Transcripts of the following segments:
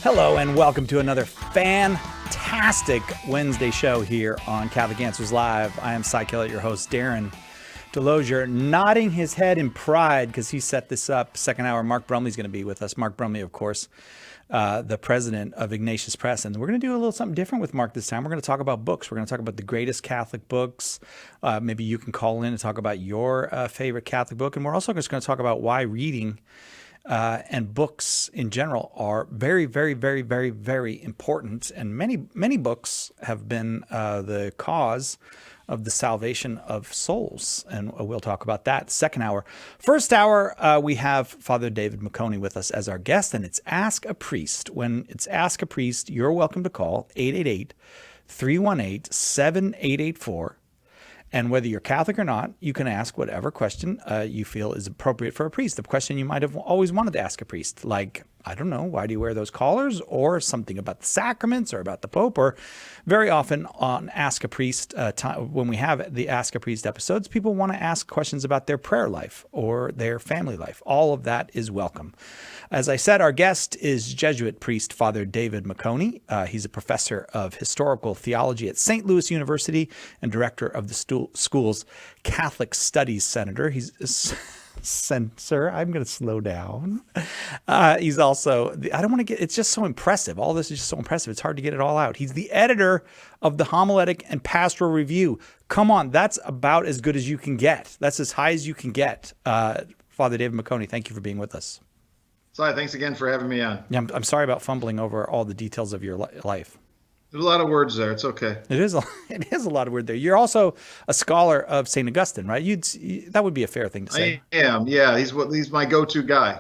Hello and welcome to another fantastic Wednesday show here on Catholic Answers Live. I am Cy Kellett, your host, Darren Delosier, nodding his head in pride because he set this up. Second hour, Mark Brumley's going to be with us. Mark Brumley, of course, the president of Ignatius Press. And we're going to do a little something different with Mark this time. We're going to talk about books. We're going to talk about the greatest Catholic books. Maybe you can call in and talk about your favorite Catholic book. And we're also just going to talk about why reading and books in general are very, very, very, very, very important. And many books have been the cause of the salvation of souls. And we'll talk about that second hour. First hour, we have Father David McConey with us as our guest, and it's Ask a Priest. When it's Ask a Priest, you're welcome to call 888-318-7884. And whether you're Catholic or not, you can ask whatever question you feel is appropriate for a priest. The question you might have always wanted to ask a priest, like, I don't know, why do you wear those collars? Or something about the sacraments or about the Pope. Or very often on Ask a Priest, when we have the Ask a Priest episodes, people want to ask questions about their prayer life or their family life. All of that is welcome. As I said, our guest is Jesuit priest Father David McConey. He's a professor of historical theology at St. Louis University and director of the school's Catholic Studies Center. Censor. I'm going to slow down. He's also, I don't want to get, it's just so impressive. All this is just so impressive. It's hard to get it all out. He's the editor of the Homiletic and Pastoral Review. Come on, that's about as good as you can get. That's as high as you can get. Father David McConey, thank you for being with us. Cy, thanks again for having me on. Yeah, I'm sorry about fumbling over all the details of your life. There's a lot of words there. It's okay. It is a lot of word there. You're also a scholar of St. Augustine, right? That would be a fair thing to say. I am. Yeah, he's my go-to guy.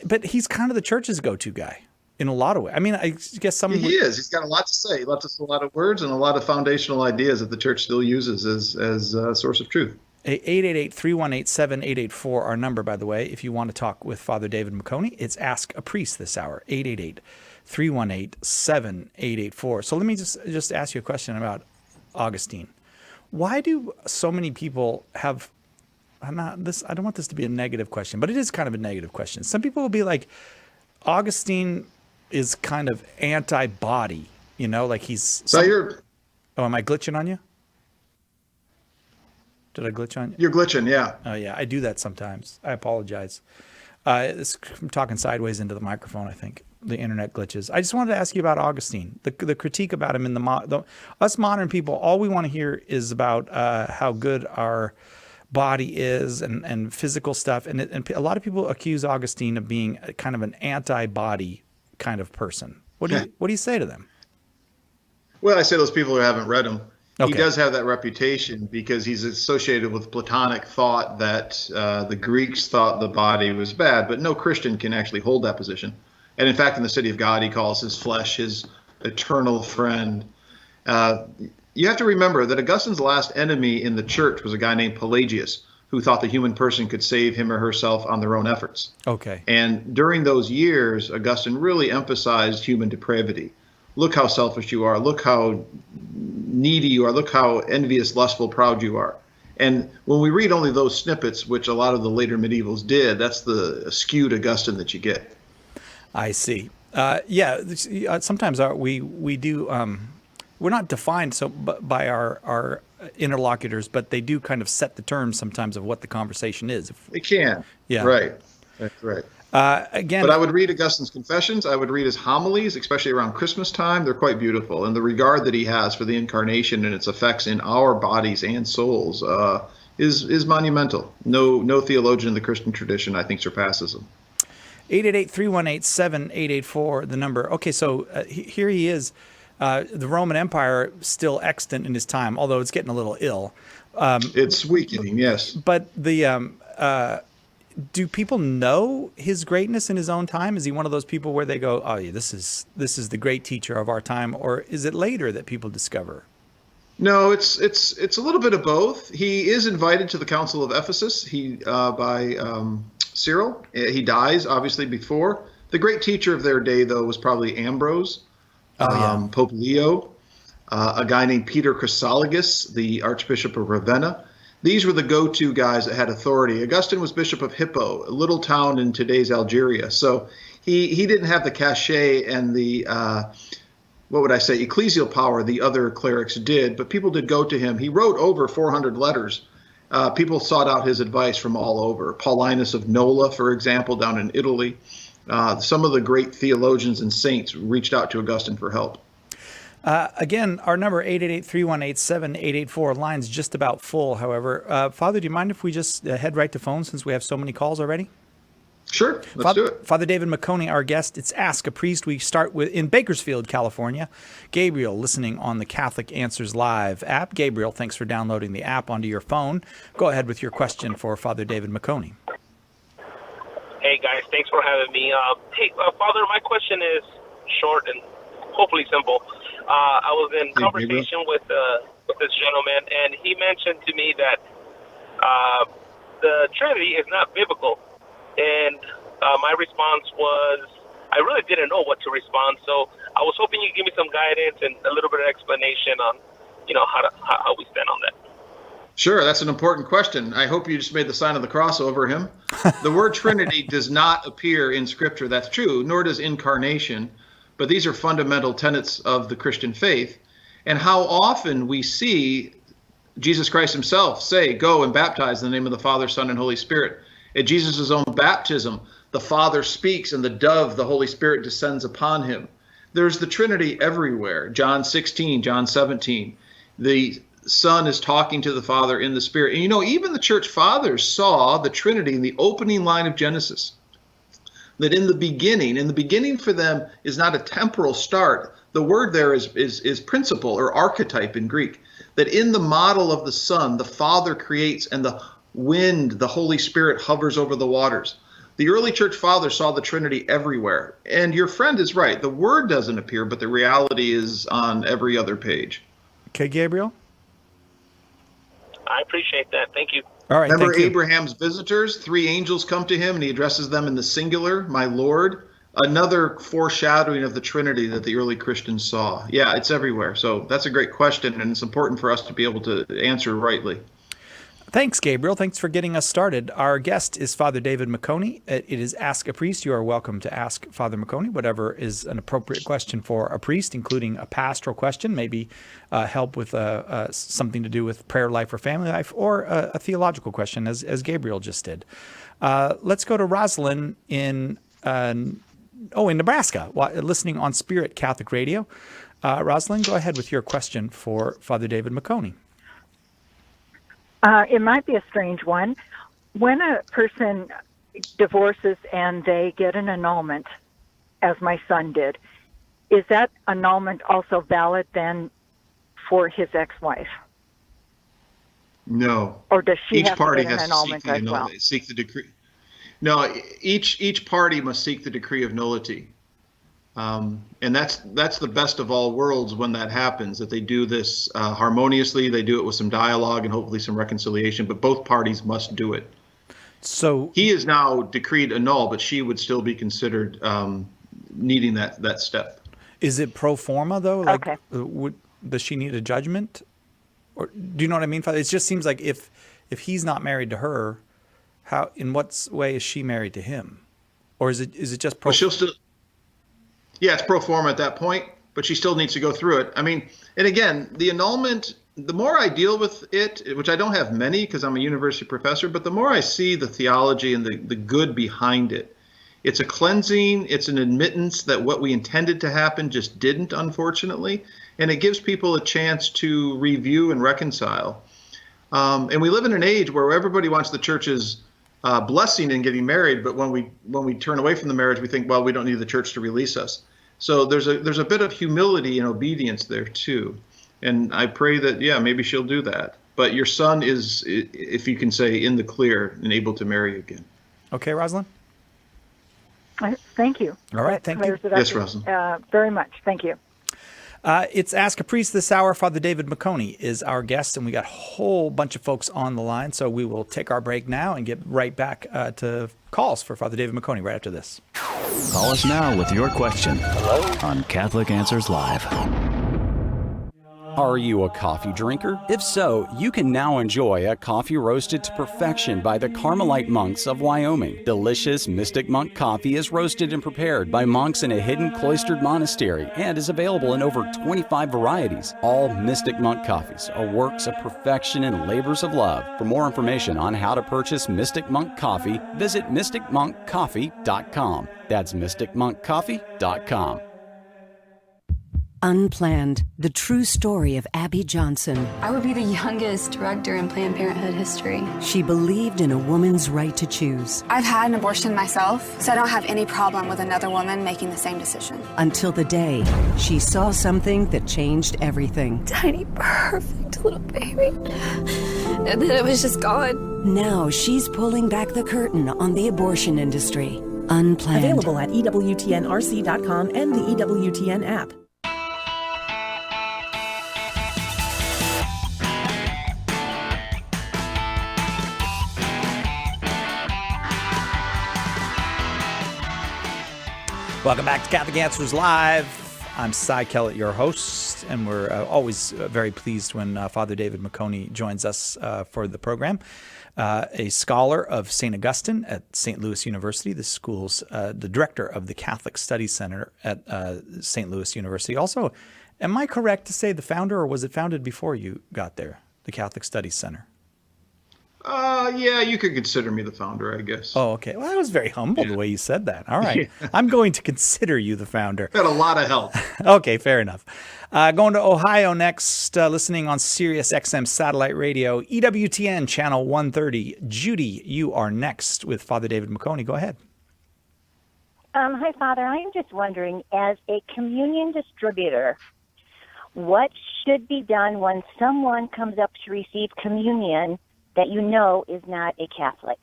But he's kind of the church's go-to guy in a lot of ways. I mean, I guess some. He is. He's got a lot to say. He left us a lot of words and a lot of foundational ideas that the church still uses as a source of truth. 888-318-7884, our number, by the way, if you want to talk with Father David McConey. It's Ask a Priest this hour, 888-318-7884. So let me just ask you a question about Augustine. Why do so many people have, I don't want this to be a negative question, but it is kind of a negative question. Some people will be like, Augustine is kind of anti-body, like he's... Oh, am I glitching on you? Did I glitch on you? You're glitching, yeah. Oh, yeah. I do that sometimes. I apologize. I'm talking sideways into the microphone, I think. The internet glitches. I just wanted to ask you about Augustine. The critique about him in us modern people, all we want to hear is about how good our body is and physical stuff. And a lot of people accuse Augustine of being kind of an anti-body kind of person. What do you say to them? Well, I say those people who haven't read him. Okay. He does have that reputation because he's associated with Platonic thought that the Greeks thought the body was bad, but no Christian can actually hold that position. And in fact, in the City of God, he calls his flesh his eternal friend. You have to remember that Augustine's last enemy in the church was a guy named Pelagius, who thought the human person could save him or herself on their own efforts. Okay. And during those years, Augustine really emphasized human depravity. Look how selfish you are. Look how needy you are. Look how envious, lustful, proud you are. And when we read only those snippets, which a lot of the later medievals did, that's the skewed Augustine that you get. I see. Sometimes we do. We're not defined by our interlocutors, but they do kind of set the terms sometimes of what the conversation is. They can. Yeah. Right. That's right. Again, but I would read Augustine's Confessions. I would read his homilies, especially around Christmas time. They're quite beautiful. And the regard that he has for the incarnation and its effects in our bodies and souls is monumental. No theologian in the Christian tradition, I think, surpasses him. 888-318-7884, the number. Okay, so here he is. The Roman Empire still extant in his time, although it's getting a little ill. It's weakening, yes. But do people know his greatness in his own time? Is he one of those people where they go, "Oh, yeah, this is the great teacher of our time," or is it later that people discover? No, it's a little bit of both. He is invited to the Council of Ephesus. By Cyril. He dies obviously before. The great teacher of their day, though, was probably Ambrose, Pope Leo, a guy named Peter Chrysologus, the Archbishop of Ravenna. These were the go-to guys that had authority. Augustine was Bishop of Hippo, a little town in today's Algeria. So he didn't have the cachet and the what would I say, ecclesial power the other clerics did, but people did go to him. He wrote over 400 letters. People sought out his advice from all over. Paulinus of Nola, for example, down in Italy. Some of the great theologians and saints reached out to Augustine for help. Again, our number 888-318-7884 line's just about full, however. Father, do you mind if we just head right to phone since we have so many calls already? Sure, let's do it. Father David Macconi, our guest. It's Ask a Priest. We start with in Bakersfield, California. Gabriel, listening on the Catholic Answers Live app. Gabriel, thanks for downloading the app onto your phone. Go ahead with your question for Father David Macconi. Hey, guys. Thanks for having me. Father, my question is short and hopefully simple. I was in conversation with this gentleman, and he mentioned to me that the Trinity is not biblical. And my response was, I really didn't know what to respond. So I was hoping you'd give me some guidance and a little bit of explanation on, how we stand on that. Sure, that's an important question. I hope you just made the sign of the cross over him. The word Trinity does not appear in Scripture. That's true, nor does incarnation. But these are fundamental tenets of the Christian faith. And how often we see Jesus Christ himself say, go and baptize in the name of the Father, Son, and Holy Spirit. At Jesus' own baptism, the Father speaks and the dove, the Holy Spirit, descends upon him. There's the Trinity everywhere. John 16, John 17. The Son is talking to the Father in the Spirit. And even the church fathers saw the Trinity in the opening line of Genesis. That in the beginning for them is not a temporal start. The word there is principle or archetype in Greek. That in the model of the Son, the Father creates and the wind, the Holy Spirit hovers over the waters. The early church fathers saw the Trinity everywhere. And your friend is right. The word doesn't appear, but the reality is on every other page. Okay, Gabriel? I appreciate that. Thank you. All right. Remember Abraham's visitors? 3 angels come to him and he addresses them in the singular, my Lord. Another foreshadowing of the Trinity that the early Christians saw. Yeah, it's everywhere. So that's a great question, and it's important for us to be able to answer rightly. Thanks, Gabriel. Thanks for getting us started. Our guest is Father David Macconi. It is Ask a Priest. You are welcome to ask Father Macconi whatever is an appropriate question for a priest, including a pastoral question, maybe help with something to do with prayer life or family life, or a theological question, as Gabriel just did. Let's go to Rosalind in Nebraska, listening on Spirit Catholic Radio. Rosalind, go ahead with your question for Father David Macconi. It might be a strange one. When a person divorces and they get an annulment, as my son did, is that annulment also valid then for his ex-wife? No. Or does she each have party to get has an annulment to as well? seek the decree. No, each party must seek the decree of nullity. And that's the best of all worlds when that happens, that they do this harmoniously, they do it with some dialogue and hopefully some reconciliation, but both parties must do it. So he is now decreed annul, but she would still be considered needing that step. Is it pro forma, though? Like, okay. Does she need a judgment? Or do you know what I mean, Father? It just seems like if he's not married to her, in what way is she married to him? Or is it just pro? Well, she'll still. Yeah, it's pro forma at that point, but she still needs to go through it. I mean, and again, the annulment, the more I deal with it, which I don't have many because I'm a university professor, but the more I see the theology and the good behind it. It's a cleansing, it's an admittance that what we intended to happen just didn't, unfortunately, and it gives people a chance to review and reconcile. And we live in an age where everybody wants the church's blessing in getting married, but when we turn away from the marriage, we think, well, we don't need the church to release us. So there's a bit of humility and obedience there too, and I pray that maybe she'll do that. But your son is, if you can say, in the clear and able to marry again. Okay, Rosalind. Thank you. All right, thank you. Yes, Rosalind. Very much. Thank you. It's Ask a Priest this hour. Father David Macconi is our guest, and we got a whole bunch of folks on the line, so we will take our break now and get right back to calls for Father David Macconi right after this. Call us now with your question on Catholic Answers Live. Are you a coffee drinker? If so, you can now enjoy a coffee roasted to perfection by the Carmelite monks of Wyoming. Delicious Mystic Monk coffee is roasted and prepared by monks in a hidden cloistered monastery and is available in over 25 varieties. All Mystic Monk coffees are works of perfection and labors of love. For more information on how to purchase Mystic Monk coffee, visit mysticmonkcoffee.com. That's mysticmonkcoffee.com. Unplanned, the true story of Abby Johnson. I would be the youngest director in Planned Parenthood history. She believed in a woman's right to choose. I've had an abortion myself, so I don't have any problem with another woman making the same decision. Until the day she saw something that changed everything. Tiny, perfect little baby. And then it was just gone. Now she's pulling back the curtain on the abortion industry. Unplanned. Available at EWTNRC.com and the EWTN app. Welcome back to Catholic Answers Live. I'm Cy Kellett, your host, and we're always very pleased when Father David McConey joins us for the program. A scholar of St. Augustine at St. Louis University, the school's the director of the Catholic Studies Center at St. Louis University. Also, am I correct to say the founder, or was it founded before you got there, the Catholic Studies Center? Yeah, you could consider me the founder, I guess. Oh, okay. Well, I was very humble the way you said that. All right. Yeah. I'm going to consider you the founder. Got a lot of help. Okay, fair enough. Going to Ohio next, listening on Sirius XM satellite radio, EWTN channel 130. Judy, you are next with Father David McConey. Go ahead. Hi, Father. I am just wondering, as a communion distributor, what should be done when someone comes up to receive communion that you know is not a Catholic?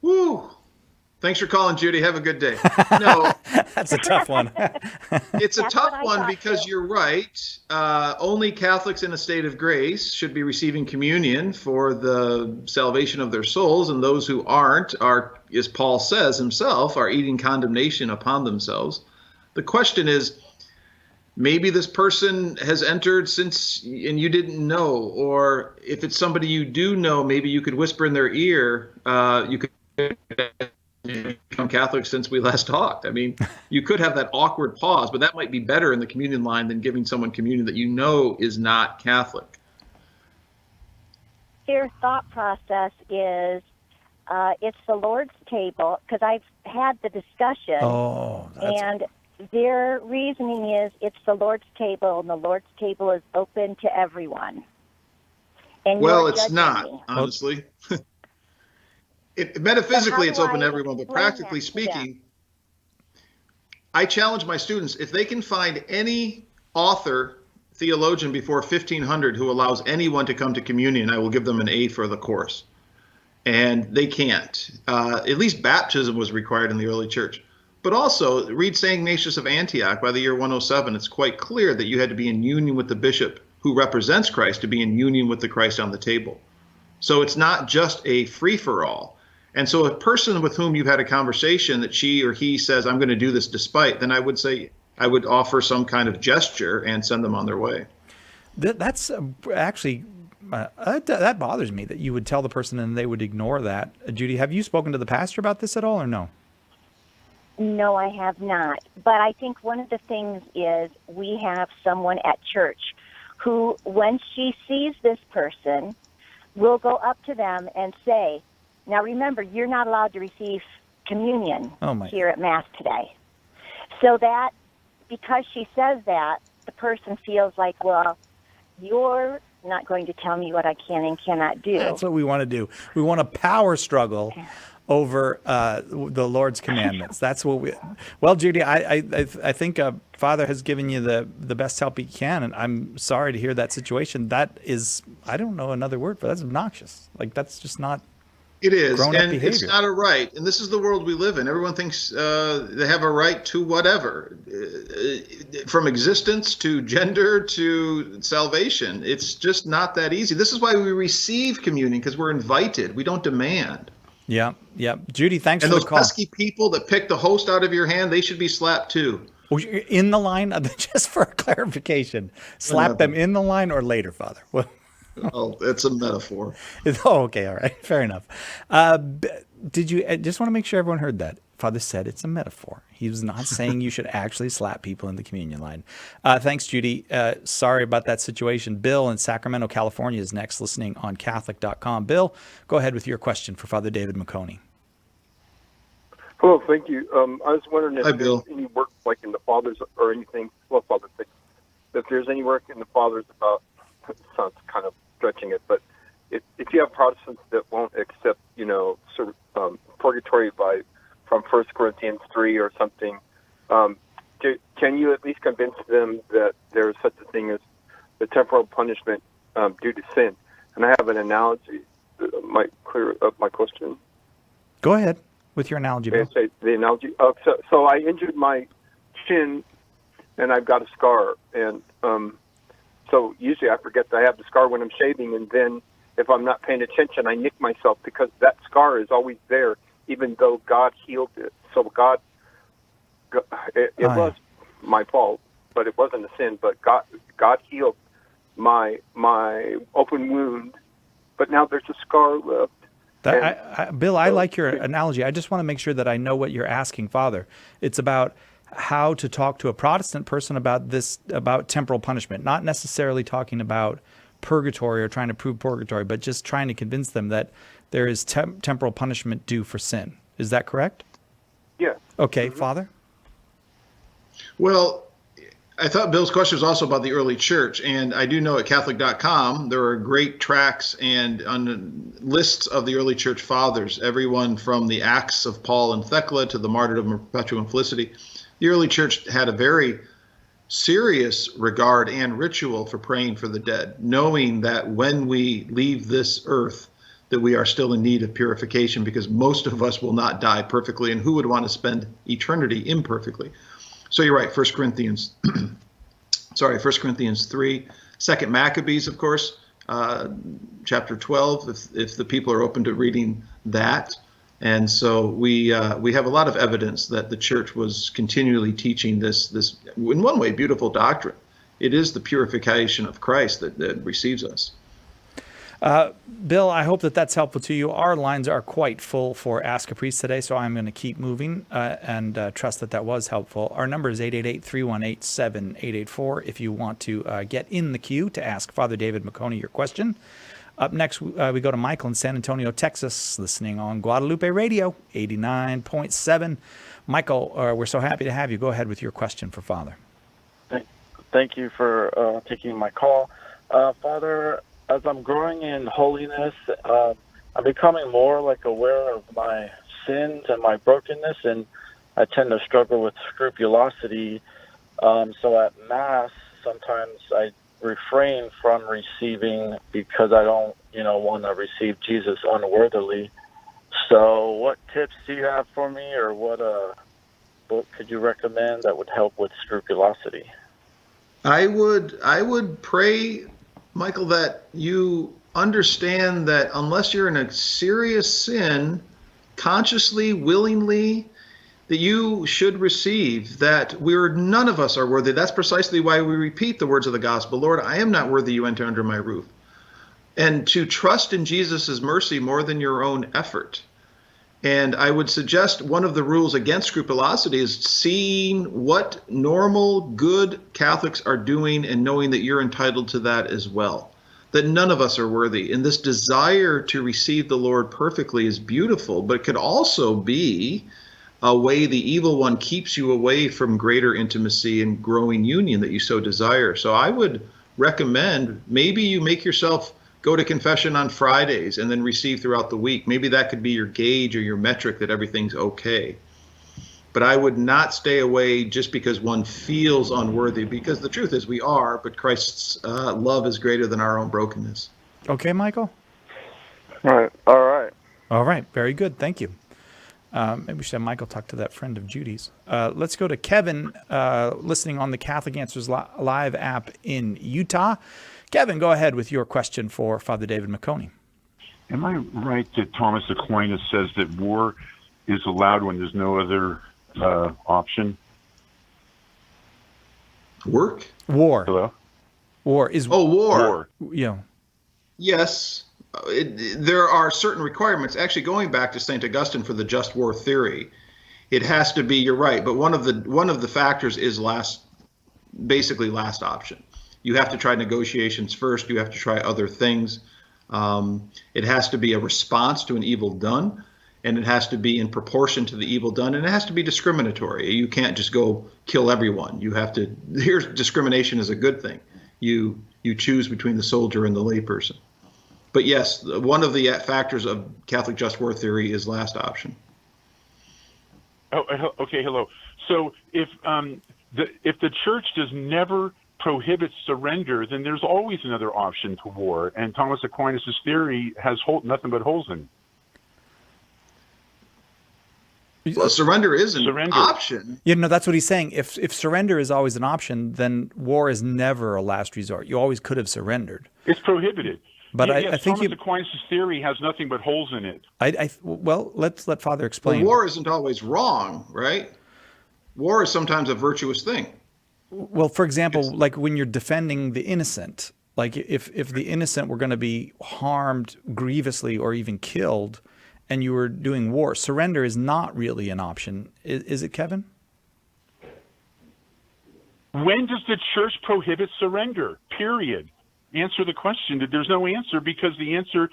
Woo! Thanks for calling, Judy. Have a good day. No, that's a tough one. It's a tough one because you're right. Only Catholics in a state of grace should be receiving communion for the salvation of their souls, and those who aren't are, as Paul says himself, are eating condemnation upon themselves. The question is, maybe this person has entered since and you didn't know, or if it's somebody you do know, maybe you could whisper in their ear, you could become Catholic since we last talked. I mean, you could have that awkward pause, but that might be better in the communion line than giving someone communion that you know is not Catholic. Their thought process is, it's the Lord's table, because I've had the discussion, and their reasoning is it's the Lord's table, and the Lord's table is open to everyone. And well, it's not, honestly. Metaphysically, it's open to everyone, but practically speaking, I challenge my students, if they can find any author, theologian before 1500 who allows anyone to come to communion, I will give them an A for the course. And they can't. At least baptism was required in the early church. But also, read St. Ignatius of Antioch by the year 107. It's quite clear that you had to be in union with the bishop who represents Christ to be in union with the Christ on the table. So it's not just a free-for-all. And so a person with whom you've had a conversation that she or he says, I'm going to do this despite, then I would say I would offer some kind of gesture and send them on their way. That's actually, that bothers me that you would tell the person and they would ignore that. Judy, have you spoken to the pastor about this at all or no? No, I have not. But I think one of the things is we have someone at church who, when she sees this person, will go up to them and say, now remember, you're not allowed to receive communion here at Mass today. So that, because she says that, the person feels like, well, you're not going to tell me what I can and cannot do. That's what we want to do. We want a power struggle over the Lord's commandments. That's what we. Well, Judy, I think Father has given you the best help he can, and I'm sorry to hear that situation. That is, I don't know another word for that. That's obnoxious. Like, that's just not. It is, and behavior. It's not a right. And this is the world we live in. Everyone thinks they have a right to whatever, from existence to gender to salvation. It's just not that easy. This is why we receive communion, because we're invited. We don't demand. Yeah. Judy, thanks for the call. And those pesky people that pick the host out of your hand, they should be slapped too. Oh, you're in the line? Just for clarification, slap them in the line or later, Father? Well, oh, it's a metaphor. Oh, okay. All right. Fair enough. Did you, I just want to make sure everyone heard that. Father said it's a metaphor. He was not saying you should actually slap people in the communion line. Thanks, Judy. Sorry about that situation. Bill in Sacramento, California is next, listening on Catholic.com. Bill, go ahead with your question for Father David McConey. Hello, thank you. I was wondering if Hi, there's Bill. any work like in the Fathers or anything. Well, Father, if there's any work in the Fathers about, it sounds kind of stretching it, but if you have Protestants that won't accept, purgatory from 1 Corinthians 3 or something, can you at least convince them that there is such a thing as the temporal punishment due to sin? And I have an analogy that might clear up my question. Go ahead with your analogy, Bill. Say the analogy. So I injured my shin, and I've got a scar. And so usually I forget that I have the scar when I'm shaving, and then if I'm not paying attention, I nick myself because that scar is always there, even though God healed it. So it was my fault, but it wasn't a sin. But God healed my open wound, but now there's a scar left. Bill, I like your analogy. I just want to make sure that I know what you're asking, Father. It's about how to talk to a Protestant person about temporal punishment, not necessarily talking about purgatory or trying to prove purgatory, but just trying to convince them that there is temporal punishment due for sin. Is that correct? Yeah. Okay, Father? Well, I thought Bill's question was also about the early church, and I do know at Catholic.com there are great tracts and on lists of the early church fathers, everyone from the Acts of Paul and Thecla to the martyrdom of Perpetua and Felicity. The early church had a very serious regard and ritual for praying for the dead, knowing that when we leave this earth, that we are still in need of purification because most of us will not die perfectly, and who would want to spend eternity imperfectly? So you're right, 1 Corinthians 3, 2 Maccabees, of course, chapter 12, if the people are open to reading that. And so we have a lot of evidence that the church was continually teaching this in one way, beautiful doctrine. It is the purification of Christ that receives us. Bill, I hope that that's helpful to you. Our lines are quite full for Ask a Priest today, so I'm going to keep moving and trust that was helpful. Our number is 888-318-7884 if you want to get in the queue to ask Father David McConey your question. Up next, we go to Michael in San Antonio, Texas, listening on Guadalupe Radio, 89.7. Michael, we're so happy to have you. Go ahead with your question for Father. Thank you for taking my call. Father, as I'm growing in holiness, I'm becoming more aware of my sins and my brokenness, and I tend to struggle with scrupulosity. So at Mass, sometimes I refrain from receiving because I don't, want to receive Jesus unworthily. So what tips do you have for me, or what book could you recommend that would help with scrupulosity? I would pray, Michael, that you understand that unless you're in a serious sin, consciously, willingly, that you should receive, that none of us are worthy. That's precisely why we repeat the words of the gospel. Lord, I am not worthy you enter under my roof. And to trust in Jesus' mercy more than your own effort. And I would suggest one of the rules against scrupulosity is seeing what normal, good Catholics are doing and knowing that you're entitled to that as well. That none of us are worthy. And this desire to receive the Lord perfectly is beautiful, but it could also be a way the evil one keeps you away from greater intimacy and growing union that you so desire. So I would recommend maybe you make yourself go to confession on Fridays and then receive throughout the week. Maybe that could be your gauge or your metric that everything's okay. But I would not stay away just because one feels unworthy, because the truth is we are, but Christ's love is greater than our own brokenness. Okay, Michael? All right. All right. Very good. Thank you. Maybe we should have Michael talk to that friend of Judy's. Let's go to Kevin, listening on the Catholic Answers Live app in Utah. Kevin, go ahead with your question for Father David McConey. Am I right that Thomas Aquinas says that war is allowed when there's no other option? Work? War. Hello? War is. Oh, war. Yeah. Yes. There are certain requirements. Actually, going back to St. Augustine for the just war theory, it has to be, you're right, but one of the factors is basically last option. You have to try negotiations first. You have to try other things. It has to be a response to an evil done, and it has to be in proportion to the evil done, and it has to be discriminatory. You can't just go kill everyone. You have to. Here's discrimination is a good thing. You choose between the soldier and the layperson. But yes, one of the factors of Catholic just war theory is last option. Oh, okay. Hello. So if the church does never prohibit surrender, then there's always another option to war. And Thomas Aquinas' theory has nothing but holes in it. Well, surrender is an option. Yeah, no, that's what he's saying. If surrender is always an option, then war is never a last resort. You always could have surrendered. It's prohibited. But yes, I think Thomas Aquinas' theory has nothing but holes in it. Well, let's let Father explain. Well, war isn't always wrong, right? War is sometimes a virtuous thing. Well, for example, like when you're defending the innocent, like if the innocent were going to be harmed grievously or even killed, and you were doing war, surrender is not really an option. Is it, Kevin? When does the church prohibit surrender? Period. Answer the question. There's no answer because the answer.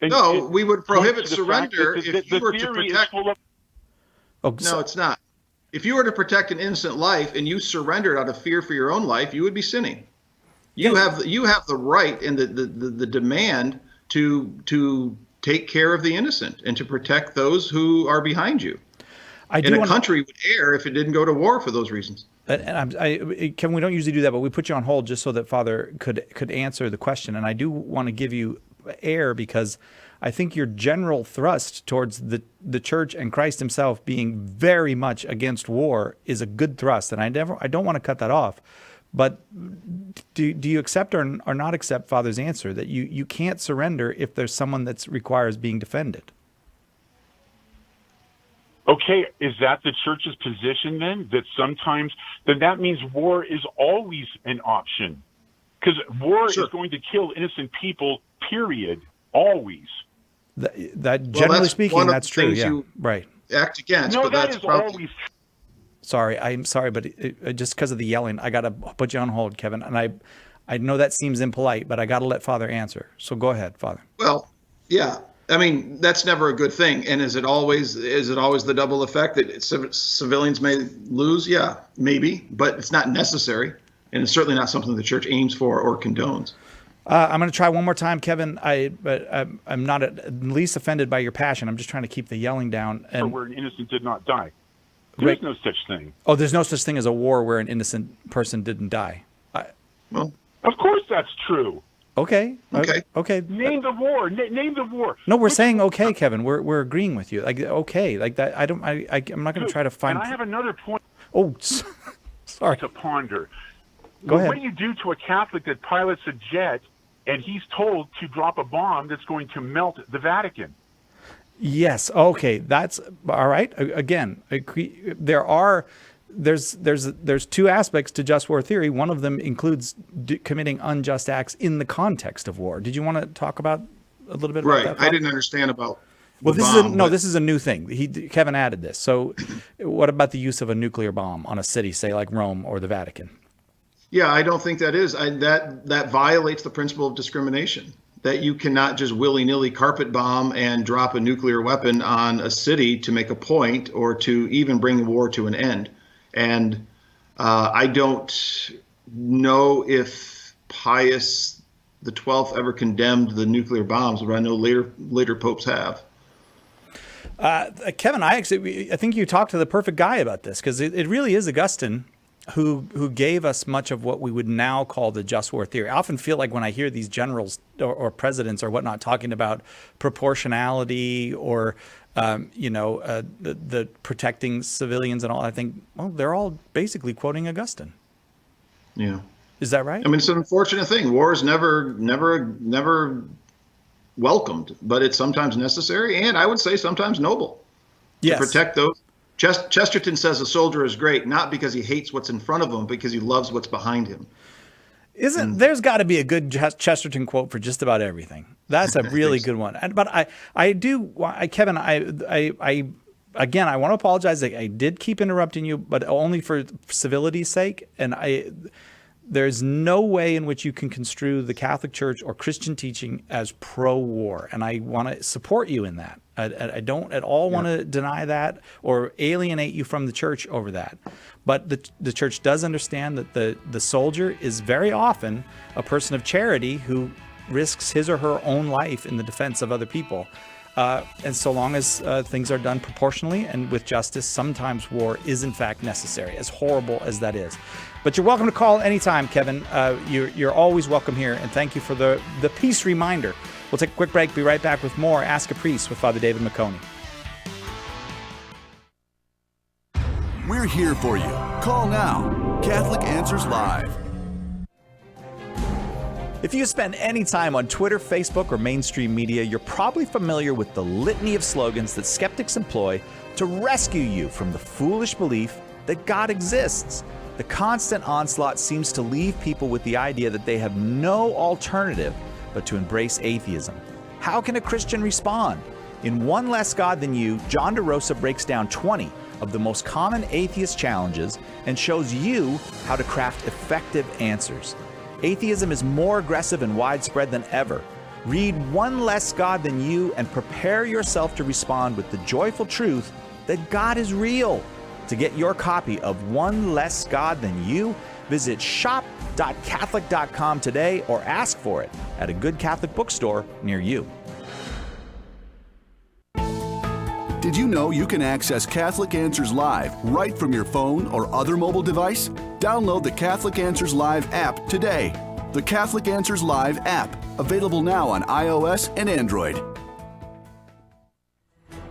No, we would prohibit surrender if you were to protect. No, it's not. If you were to protect an innocent life and you surrendered out of fear for your own life, you would be sinning. You have the right and the demand to take care of the innocent and to protect those who are behind you. A country would err if it didn't go to war for those reasons. And Kevin, we don't usually do that, but we put you on hold just so that Father could answer the question. And I do want to give you air because I think your general thrust towards the church and Christ himself being very much against war is a good thrust. And I don't want to cut that off. But do you accept or not accept Father's answer that you can't surrender if there's someone that requires being defended? Okay, is that the church's position then? Then that means war is always an option. Because war is going to kill innocent people, period, always. That generally speaking, that's true, yeah. Right. Act against, no, but that that's is probably... always true. Sorry, I'm sorry, but just because of the yelling, I got to put you on hold, Kevin. And I know that seems impolite, but I got to let Father answer. So go ahead, Father. Well, yeah. I mean, that's never a good thing. And is it always the double effect that civilians may lose? Yeah, maybe, but it's not necessary. And it's certainly not something the church aims for or condones. I'm going to try one more time, Kevin. I'm not at least offended by your passion. I'm just trying to keep the yelling down. And where an innocent did not die. There's no such thing. Oh, there's no such thing as a war where an innocent person didn't die. Well, of course that's true. Okay. Name the war. Name the war. No, we're saying okay, Kevin. We're agreeing with you. Like okay, like that. I'm not going to try to find. And I have another point. Oh, sorry. To ponder. Go ahead. What do you do to a Catholic that pilots a jet and he's told to drop a bomb that's going to melt the Vatican? Yes. Okay. That's all right. Again, there's two aspects to just war theory. One of them includes committing unjust acts in the context of war. Did you want to talk about a little bit about that? Right. I didn't understand about. Well, this is a new thing. Kevin added this. So, what about the use of a nuclear bomb on a city, say like Rome or the Vatican? Yeah, I don't think that is. That violates the principle of discrimination. That you cannot just willy-nilly carpet bomb and drop a nuclear weapon on a city to make a point or to even bring the war to an end. And I don't know if Pius XII ever condemned the nuclear bombs, but I know later popes have. Kevin, I think you talked to the perfect guy about this because it really is Augustine who gave us much of what we would now call the just war theory. I often feel like when I hear these generals or presidents or whatnot talking about proportionality or the protecting civilians and all, I think, well, they're all basically quoting Augustine. Yeah. Is that right? I mean, it's an unfortunate thing. War is never welcomed, but it's sometimes necessary and I would say sometimes noble to protect those Chesterton says a soldier is great, not because he hates what's in front of him, because he loves what's behind him. There's got to be a good Chesterton quote for just about everything. That's a really good one. But Kevin, again, I want to apologize. I did keep interrupting you, but only for civility's sake. And there's no way in which you can construe the Catholic Church or Christian teaching as pro-war. And I want to support you in that. I don't at all want to deny that or alienate you from the church over that. But the church does understand that the soldier is very often a person of charity who risks his or her own life in the defense of other people. And so long as things are done proportionally and with justice, sometimes war is in fact necessary, as horrible as that is. But you're welcome to call anytime, Kevin. You're always welcome here, and thank you for the peace reminder. We'll take a quick break, be right back with more Ask a Priest with Father David McConey. We're here for you. Call now. Catholic Answers Live. If you spend any time on Twitter, Facebook, or mainstream media, you're probably familiar with the litany of slogans that skeptics employ to rescue you from the foolish belief that God exists. The constant onslaught seems to leave people with the idea that they have no alternative but to embrace atheism. How can a Christian respond? In One Less God Than You, John DeRosa breaks down 20 of the most common atheist challenges and shows you how to craft effective answers. Atheism is more aggressive and widespread than ever. Read One Less God Than You and prepare yourself to respond with the joyful truth that God is real. To get your copy of One Less God Than You, visit shop.catholic.com today or ask for it at a good Catholic bookstore near you. Did you know you can access Catholic Answers Live right from your phone or other mobile device? Download the Catholic Answers Live app today. The Catholic Answers Live app, available now on iOS and Android.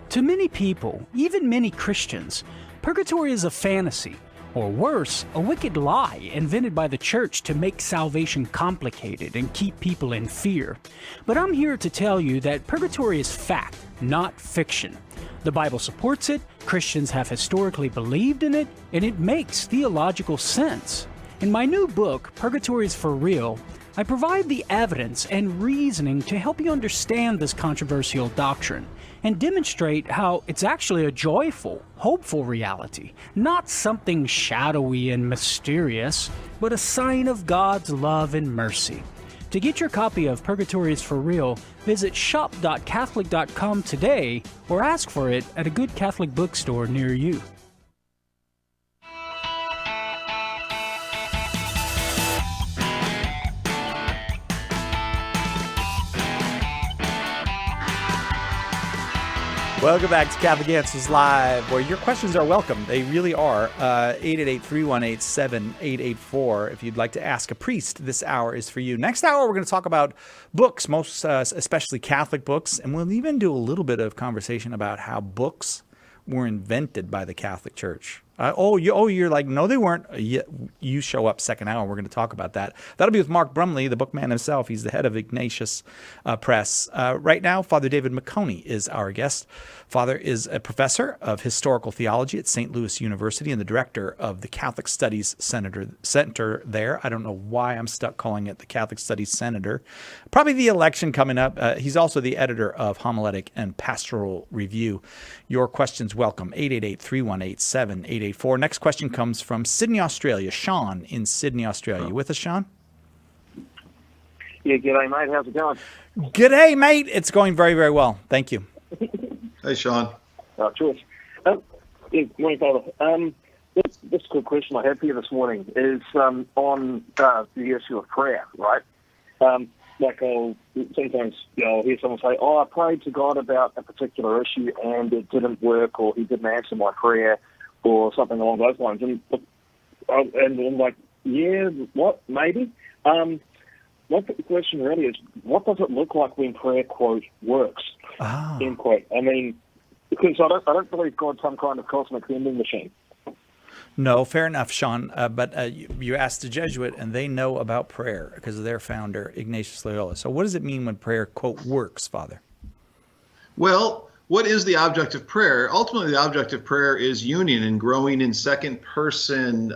To many people, even many Christians, purgatory is a fantasy, or worse, a wicked lie invented by the church to make salvation complicated and keep people in fear. But I'm here to tell you that purgatory is fact, not fiction. The Bible supports it, Christians have historically believed in it, and it makes theological sense. In my new book, Purgatory is for Real, I provide the evidence and reasoning to help you understand this controversial doctrine and demonstrate how it's actually a joyful, hopeful reality, not something shadowy and mysterious, but a sign of God's love and mercy. To get your copy of Purgatory is for Real, visit shop.catholic.com today or ask for it at a good Catholic bookstore near you. Welcome back to Catholic Answers Live, where your questions are welcome. They really are. 888-318-7884. If you'd like to ask a priest, this hour is for you. Next hour, we're going to talk about books, most especially Catholic books, and we'll even do a little bit of conversation about how books were invented by the Catholic Church. You're like, no, they weren't. You show up second hour. We're going to talk about that. That'll be with Mark Brumley, the bookman himself. He's the head of Ignatius Press. Right now, Father David McConey is our guest. Father is a professor of historical theology at St. Louis University and the director of the Catholic Studies Center there. I don't know why I'm stuck calling it the Catholic Studies Center. Probably the election coming up. He's also the editor of Homiletic and Pastoral Review. Your questions welcome. 888-318-7884. Next question comes from Sydney, Australia. Sean in Sydney, Australia. You with us, Sean? Yeah, g'day, mate. How's it going? G'day, mate. It's going very, very well. Thank you. Hey, Sean. George. Morning, Father. This quick question I have for you this morning is on the issue of prayer, right? Sometimes I'll hear someone say, I prayed to God about a particular issue and it didn't work, or he didn't answer my prayer, or something along those lines. And I'm like, yeah, what, maybe? My question really is, what does it look like when prayer, quote, works, end quote? I mean, because I don't believe God's some kind of cosmic vending machine. No, fair enough, Sean. But you asked a Jesuit, and they know about prayer because of their founder, Ignatius Loyola. So what does it mean when prayer, quote, works, Father? Well, what is the object of prayer? Ultimately, the object of prayer is union and growing in second person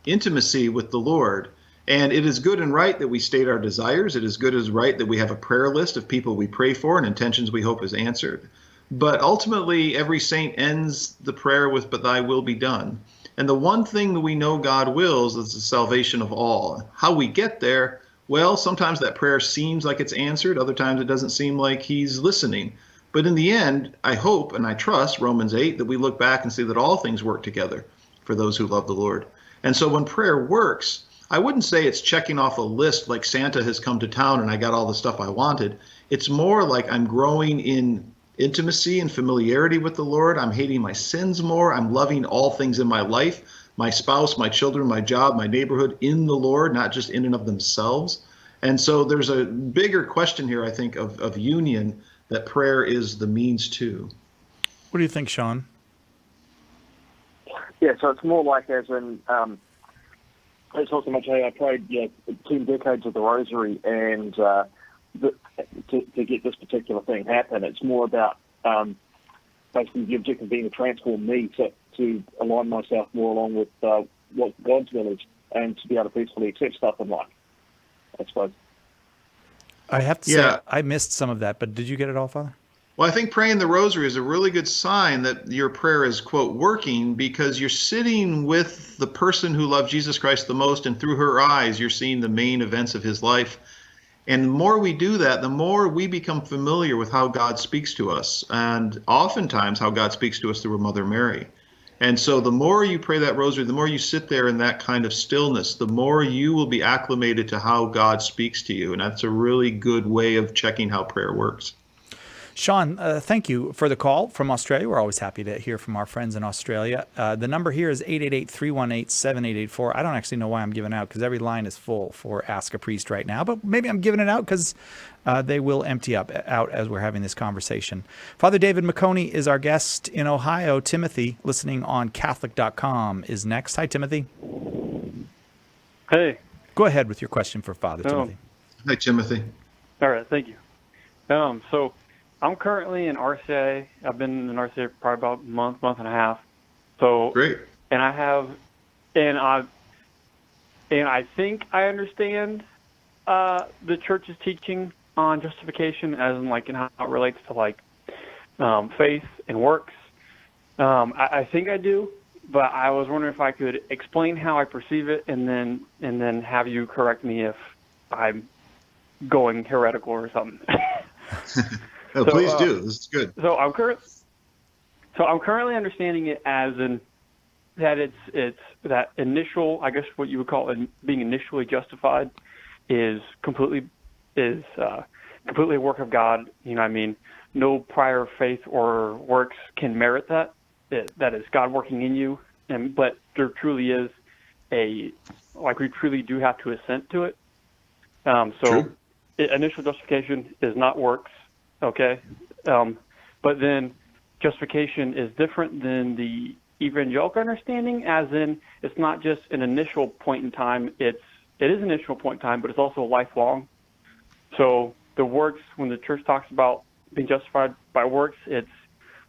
intimacy with the Lord. And it is good and right that we state our desires. It is good and right that we have a prayer list of people we pray for and intentions we hope is answered. But ultimately, every saint ends the prayer with, "But thy will be done." And the one thing that we know God wills is the salvation of all. How we get there, well, sometimes that prayer seems like it's answered. Other times it doesn't seem like he's listening. But in the end, I hope and I trust, Romans 8, that we look back and see that all things work together for those who love the Lord. And so when prayer works, I wouldn't say it's checking off a list like Santa has come to town and I got all the stuff I wanted. It's more like I'm growing in intimacy and familiarity with the Lord. I'm hating my sins more. I'm loving all things in my life, my spouse, my children, my job, my neighborhood, in the Lord, not just in and of themselves. And so there's a bigger question here, I think, of union that prayer is the means to. What do you think, Sean? Yeah, so it's more like as in, it's not so much, hey, I prayed 2 decades of the rosary and to get this particular thing happen. It's more about basically the objective being to transform me to align myself more along with what God's will is and to be able to peacefully accept stuff in life, I suppose. I have to say, I missed some of that, but did you get it all, Father? Well, I think praying the rosary is a really good sign that your prayer is, quote, working, because you're sitting with the person who loved Jesus Christ the most, and through her eyes, you're seeing the main events of his life. And the more we do that, the more we become familiar with how God speaks to us, and oftentimes how God speaks to us through Mother Mary. And so the more you pray that rosary, the more you sit there in that kind of stillness, the more you will be acclimated to how God speaks to you. And that's a really good way of checking how prayer works. Sean, thank you for the call from Australia. We're always happy to hear from our friends in Australia. The number here is 888-318-7884. I don't actually know why I'm giving out because every line is full for Ask a Priest right now, but maybe I'm giving it out because they will empty out as we're having this conversation. Father David McConey is our guest in Ohio. Timothy, listening on Catholic.com, is next. Hi, Timothy. Hey. Go ahead with your question for Father Timothy. Hi, Timothy. All right, thank you. So I'm currently in RCA. I've been in RCA for probably about a month and a half. So great. And I think I understand the church's teaching on justification, as in like in how it relates to like faith and works. I think I do, but I was wondering if I could explain how I perceive it, and then have you correct me if I'm going heretical or something. No, please do. This is good. So I'm currently understanding it as in that it's that initial, I guess what you would call being initially justified is completely a work of God. You know what I mean? No prior faith or works can merit that. That is God working in you, but there truly is we truly do have to assent to it. Initial justification is not works. Okay, but then justification is different than the evangelical understanding, as in it's not just an initial point in time. It is an initial point in time, but it's also lifelong. So the works, when the church talks about being justified by works, it's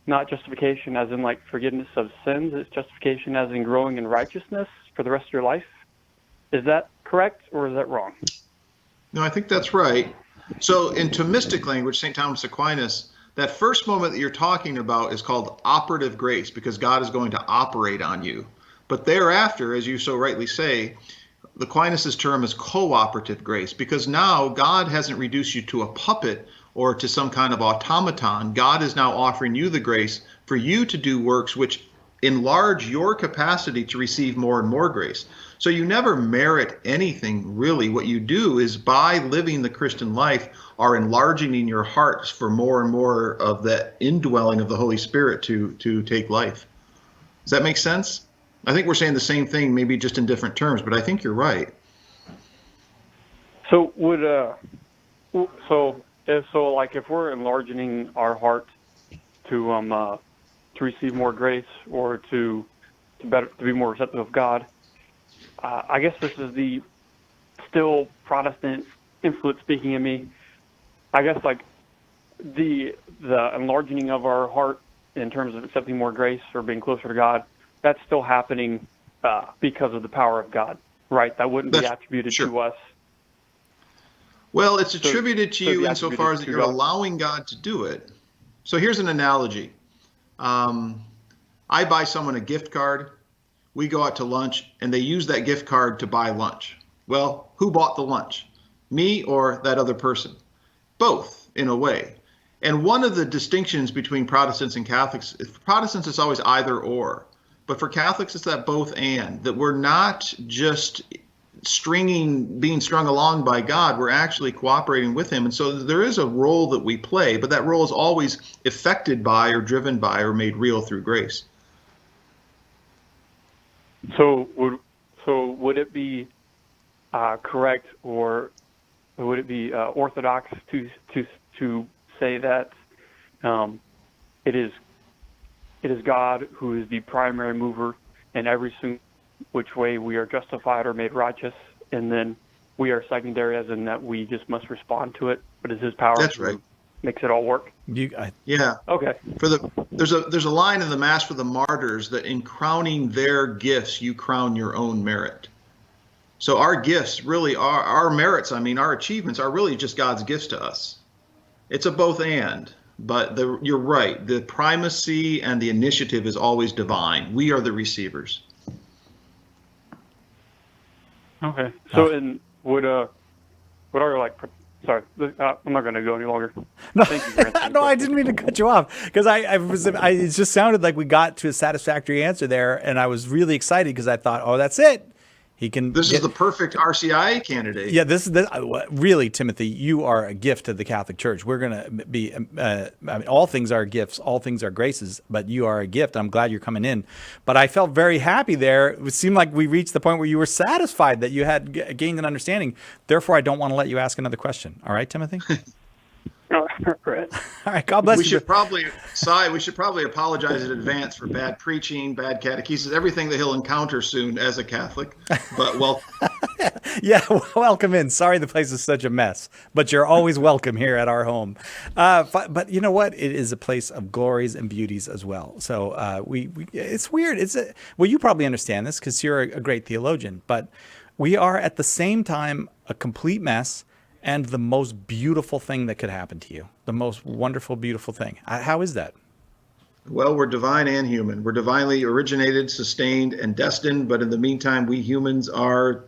not justification as in like forgiveness of sins. It's justification as in growing in righteousness for the rest of your life. Is that correct, or is that wrong? No, I think that's right. So in Thomistic language, St. Thomas Aquinas, that first moment that you're talking about is called operative grace, because God is going to operate on you. But thereafter, as you so rightly say, the Aquinas' term is cooperative grace, because now God hasn't reduced you to a puppet or to some kind of automaton. God is now offering you the grace for you to do works which enlarge your capacity to receive more and more grace. So you never merit anything, really. What you do is, by living the Christian life, are enlarging in your hearts for more and more of that indwelling of the Holy Spirit to take life. Does that make sense? I think we're saying the same thing, maybe just in different terms, but I think you're right. So if we're enlarging our heart to receive more grace, or to be more receptive of God, I guess this is the still Protestant influence speaking in me. I guess like the enlarging of our heart in terms of accepting more grace or being closer to God, that's still happening because of the power of God, right? That wouldn't be attributed to us. Well, it's attributed to you insofar as that you're allowing God to do it. So here's an analogy. I buy someone a gift card. We go out to lunch, and they use that gift card to buy lunch. Well, who bought the lunch? Me or that other person? Both, in a way. And one of the distinctions between Protestants and Catholics, for Protestants, it's always either or. But for Catholics, it's that both and, that we're not just being strung along by God, we're actually cooperating with him. And so there is a role that we play, but that role is always affected by or driven by or made real through grace. So would it be correct, or would it be orthodox to say that it is God who is the primary mover in every single which way we are justified or made righteous, and then we are secondary, as in that we just must respond to it, but it's his power that makes it all work? Yeah. Okay. There's a line in the Mass for the Martyrs that in crowning their gifts, you crown your own merit. So our gifts really are, our merits, our achievements are really just God's gifts to us. It's a both and, but you're right. The primacy and the initiative is always divine. We are the receivers. Okay. So, and would are sorry, I'm not going to go any longer. No, Thank you for answering no, I didn't mean to cut you off, because it just sounded like we got to a satisfactory answer there, and I was really excited because I thought, oh, that's it. This is the perfect RCIA candidate. Yeah, this really, Timothy, you are a gift to the Catholic Church. We're going to be, all things are gifts, all things are graces, but you are a gift. I'm glad you're coming in. But I felt very happy there. It seemed like we reached the point where you were satisfied that you had gained an understanding. Therefore, I don't want to let you ask another question. All right, Timothy? Right. All right, God bless you. We should probably apologize in advance for bad preaching, bad catechesis, everything that he'll encounter soon as a Catholic. But yeah, welcome in. Sorry the place is such a mess, but you're always welcome here at our home. But you know what? It is a place of glories and beauties as well. So it's weird. Well, you probably understand this because you're a great theologian, but we are at the same time a complete mess and the most beautiful thing that could happen to you. The most wonderful, beautiful thing. How is that? Well, we're divine and human. We're divinely originated, sustained, and destined, but in the meantime, we humans are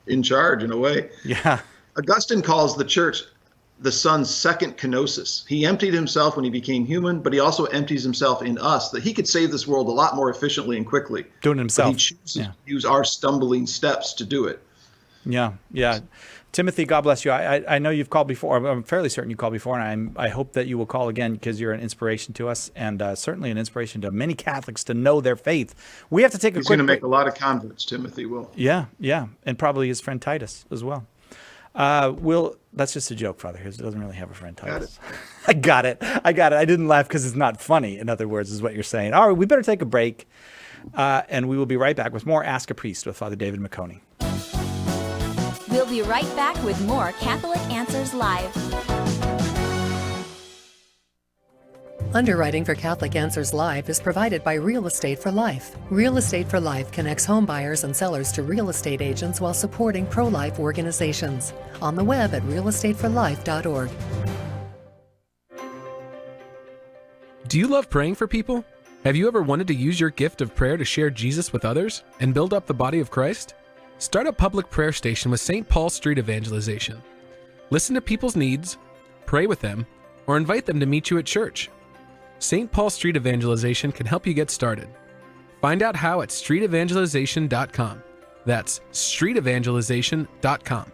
in charge in a way. Yeah. Augustine calls the church the Son's second kenosis. He emptied himself when he became human, but he also empties himself in us, that he could save this world a lot more efficiently and quickly. Doing it himself. But he chooses to use our stumbling steps to do it. Yeah. Timothy, God bless you. I know you've called before. I'm fairly certain you called before, and I hope that you will call again, because you're an inspiration to us, and certainly an inspiration to many Catholics to know their faith. We have to take a quick break. He's going to make a lot of converts, Timothy will. Yeah, and probably his friend Titus as well. That's just a joke, Father. He doesn't really have a friend Titus. I got it. I didn't laugh because it's not funny, in other words, is what you're saying. All right, we better take a break, and we will be right back with more Ask a Priest with Father David McConey. We'll be right back with more Catholic Answers Live. Underwriting for Catholic Answers Live is provided by Real Estate for Life. Real Estate for Life connects home buyers and sellers to real estate agents while supporting pro-life organizations. On the web at realestateforlife.org. Do you love praying for people? Have you ever wanted to use your gift of prayer to share Jesus with others and build up the body of Christ? Start a public prayer station with St. Paul Street Evangelization. Listen to people's needs, pray with them, or invite them to meet you at church. St. Paul Street Evangelization can help you get started. Find out how at streetevangelization.com. That's streetevangelization.com.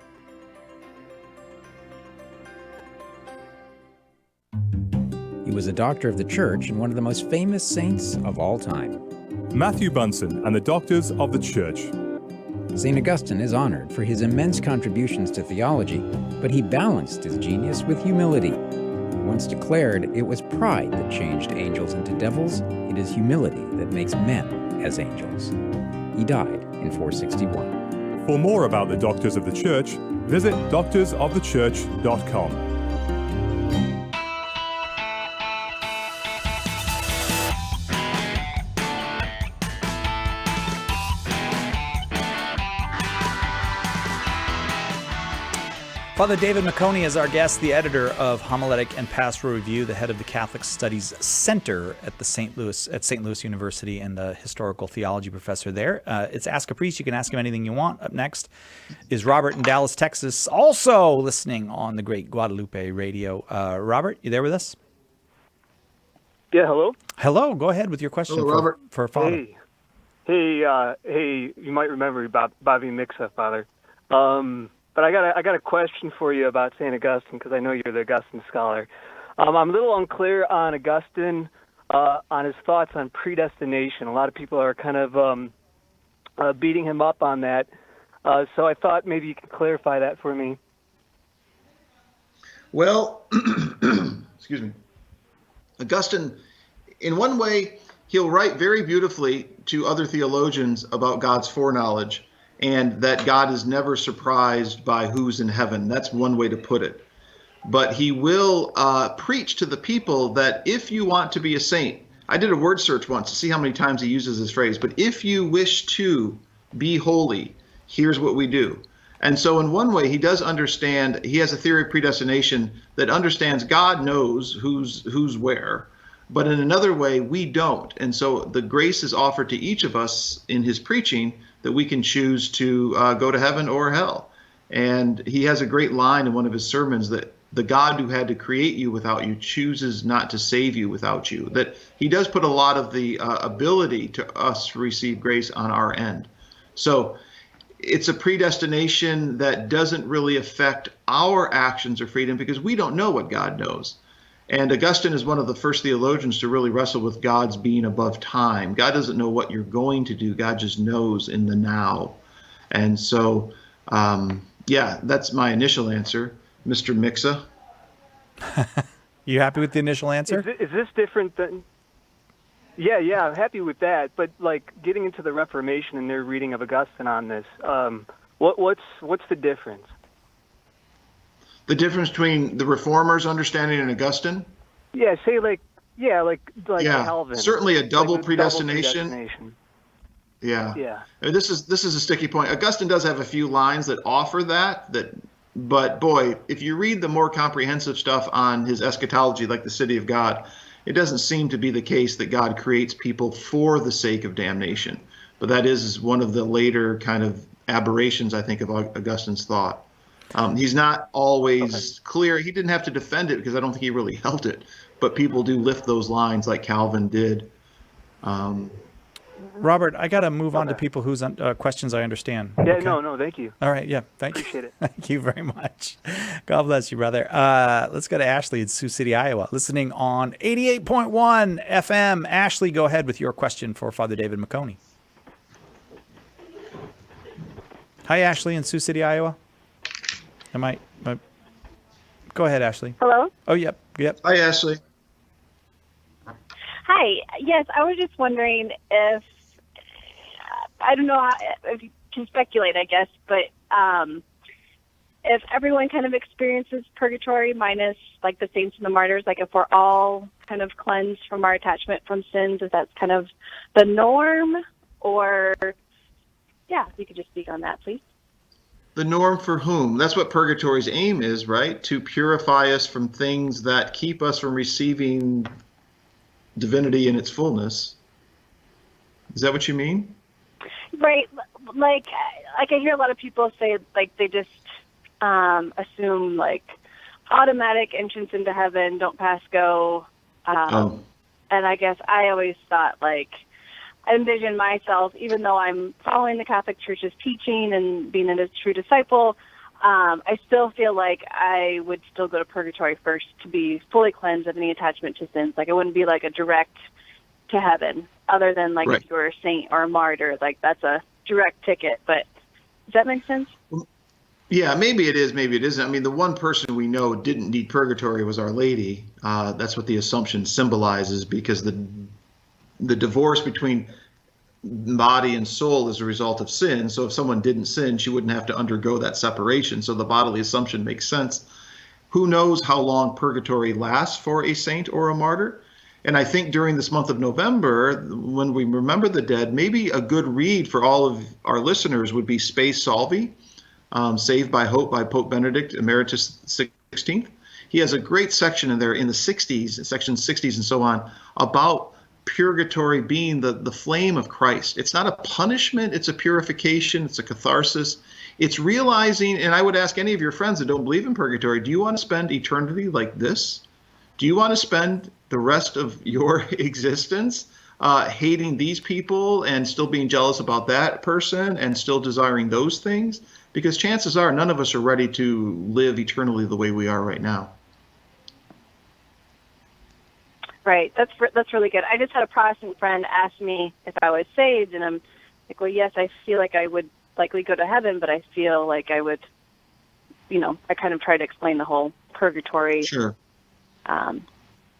He was a doctor of the church and one of the most famous saints of all time. Matthew Bunson and the Doctors of the Church. St. Augustine is honored for his immense contributions to theology, but he balanced his genius with humility. He once declared, "It was pride that changed angels into devils. It is humility that makes men as angels." He died in 461. For more about the Doctors of the Church, visit doctorsofthechurch.com. Father David Maccone is our guest, the editor of Homiletic and Pastoral Review, the head of the Catholic Studies Center at St. Louis University, and the historical theology professor there. It's Ask a Priest. You can ask him anything you want. Up next is Robert in Dallas, Texas, also listening on the great Guadalupe radio. Robert, you there with us? Yeah, hello? Hello. Go ahead with your question. Hello, Robert. For Father. Hey, you might remember Bobby Mixa, Father. But I got a question for you about St. Augustine, because I know you're the Augustine scholar. I'm a little unclear on Augustine, on his thoughts on predestination. A lot of people are kind of beating him up on that. So I thought maybe you could clarify that for me. Well, excuse me. Augustine, in one way, he'll write very beautifully to other theologians about God's foreknowledge, and that God is never surprised by who's in heaven. That's one way to put it. But he will preach to the people that if you want to be a saint, I did a word search once to see how many times he uses this phrase, but if you wish to be holy, here's what we do. And so in one way, he does understand, he has a theory of predestination that understands God knows who's where. But in another way, we don't. And so the grace is offered to each of us in his preaching that we can choose to go to heaven or hell. And he has a great line in one of his sermons that the God who had to create you without you chooses not to save you without you. That he does put a lot of the ability to us to receive grace on our end. So it's a predestination that doesn't really affect our actions or freedom because we don't know what God knows. And Augustine is one of the first theologians to really wrestle with God's being above time. God doesn't know what you're going to do. God just knows in the now. And so, that's my initial answer, Mr. Mixa. You happy with the initial answer? Is this different than... Yeah, I'm happy with that. But, like, getting into the Reformation and their reading of Augustine on this, what's the difference? The difference between the Reformers' understanding and Augustine? Yeah, say like Calvin. Certainly a double like predestination. Yeah. This is a sticky point. Augustine does have a few lines that offer that, but boy, if you read the more comprehensive stuff on his eschatology, like the City of God, it doesn't seem to be the case that God creates people for the sake of damnation. But that is one of the later kind of aberrations, I think, of Augustine's thought. He's not always clear. He didn't have to defend it because I don't think he really held it. But people do lift those lines like Calvin did. Robert, I got to move on to people whose questions I understand. Yeah, okay? no, thank you. All right, yeah, thank you. Appreciate it. Thank you very much. God bless you, brother. Let's go to Ashley in Sioux City, Iowa, listening on 88.1 FM. Ashley, go ahead with your question for Father David Maccone. Hi, Ashley in Sioux City, Iowa. Go ahead, Ashley. Hello? Oh, yep. Hi, Ashley. Hi. Yes, I was just wondering if, I don't know if you can speculate, I guess, but if everyone kind of experiences purgatory minus like the saints and the martyrs, like if we're all kind of cleansed from our attachment from sins, if that's kind of the norm, or, if you could just speak on that, please. The norm for whom? That's what purgatory's aim is, right? To purify us from things that keep us from receiving divinity in its fullness. Is that what you mean? Right. Like I hear a lot of people say, like, they just assume, like, automatic entrance into heaven, don't pass go. And I guess I always thought, like, I envision myself, even though I'm following the Catholic Church's teaching and being a true disciple, I still feel like I would still go to purgatory first to be fully cleansed of any attachment to sins. Like, it wouldn't be like a direct to heaven, other than like if you're a saint or a martyr, like that's a direct ticket. But does that make sense? Yeah, maybe it is, maybe it isn't. I mean, the one person we know didn't need purgatory was Our Lady. That's what the Assumption symbolizes, because the divorce between body and soul is a result of sin. So if someone didn't sin, she wouldn't have to undergo that separation. So the bodily assumption makes sense. Who knows how long purgatory lasts for a saint or a martyr? And I think during this month of November, when we remember the dead, maybe a good read for all of our listeners would be Spe Salvi. Saved by Hope by Pope Benedict Emeritus XVI. He has a great section in there in the 60s, section 60s and so on, about purgatory being the flame of Christ. It's not a punishment, it's a purification, it's a catharsis. It's realizing, and I would ask any of your friends that don't believe in purgatory, do you want to spend eternity like this? Do you want to spend the rest of your existence hating these people and still being jealous about that person and still desiring those things? Because chances are none of us are ready to live eternally the way we are right now. Right. That's really good. I just had a Protestant friend ask me if I was saved, and I'm like, well, yes, I feel like I would likely go to heaven, but I feel like I would, I kind of try to explain the whole purgatory. Sure.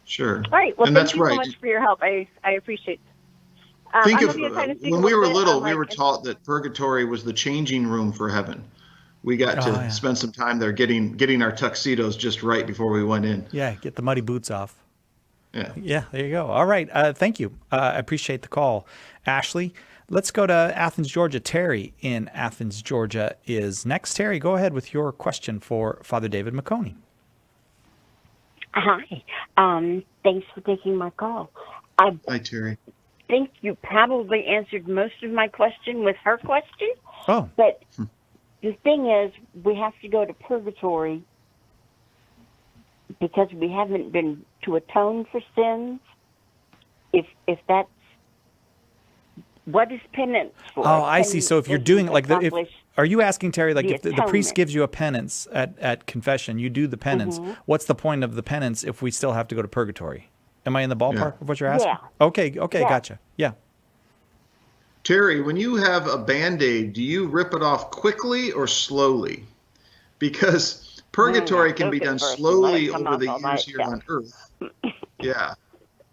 Sure. All right. Well, and thank that's you right. so much for your help. I appreciate it. Think of when we were little, we were taught that purgatory was the changing room for heaven. We got to spend some time there getting our tuxedos just right before we went in. Yeah, get the muddy boots off. Yeah. Yeah, there you go. All right. Thank you. I appreciate the call. Ashley, let's go to Athens, Georgia. Terry in Athens, Georgia is next. Terry, go ahead with your question for Father David McConey. Hi. Thanks for taking my call. Hi, Terry. I think you probably answered most of my question with her question. Oh. But the thing is, we have to go to purgatory because we haven't been to atone for sins. If that's what is penance for? Oh, I see. So if you're doing like are you asking, Terry, like if the priest atonement. gives you a penance at confession, you do the penance. Mhm. What's the point of the penance if we still have to go to purgatory? Am I in the ballpark of what you're asking? Yeah. Okay, Yeah. gotcha. Yeah. Terry, when you have a Band-Aid, do you rip it off quickly or slowly? Because purgatory can be done slowly over the years here on Earth. Yeah.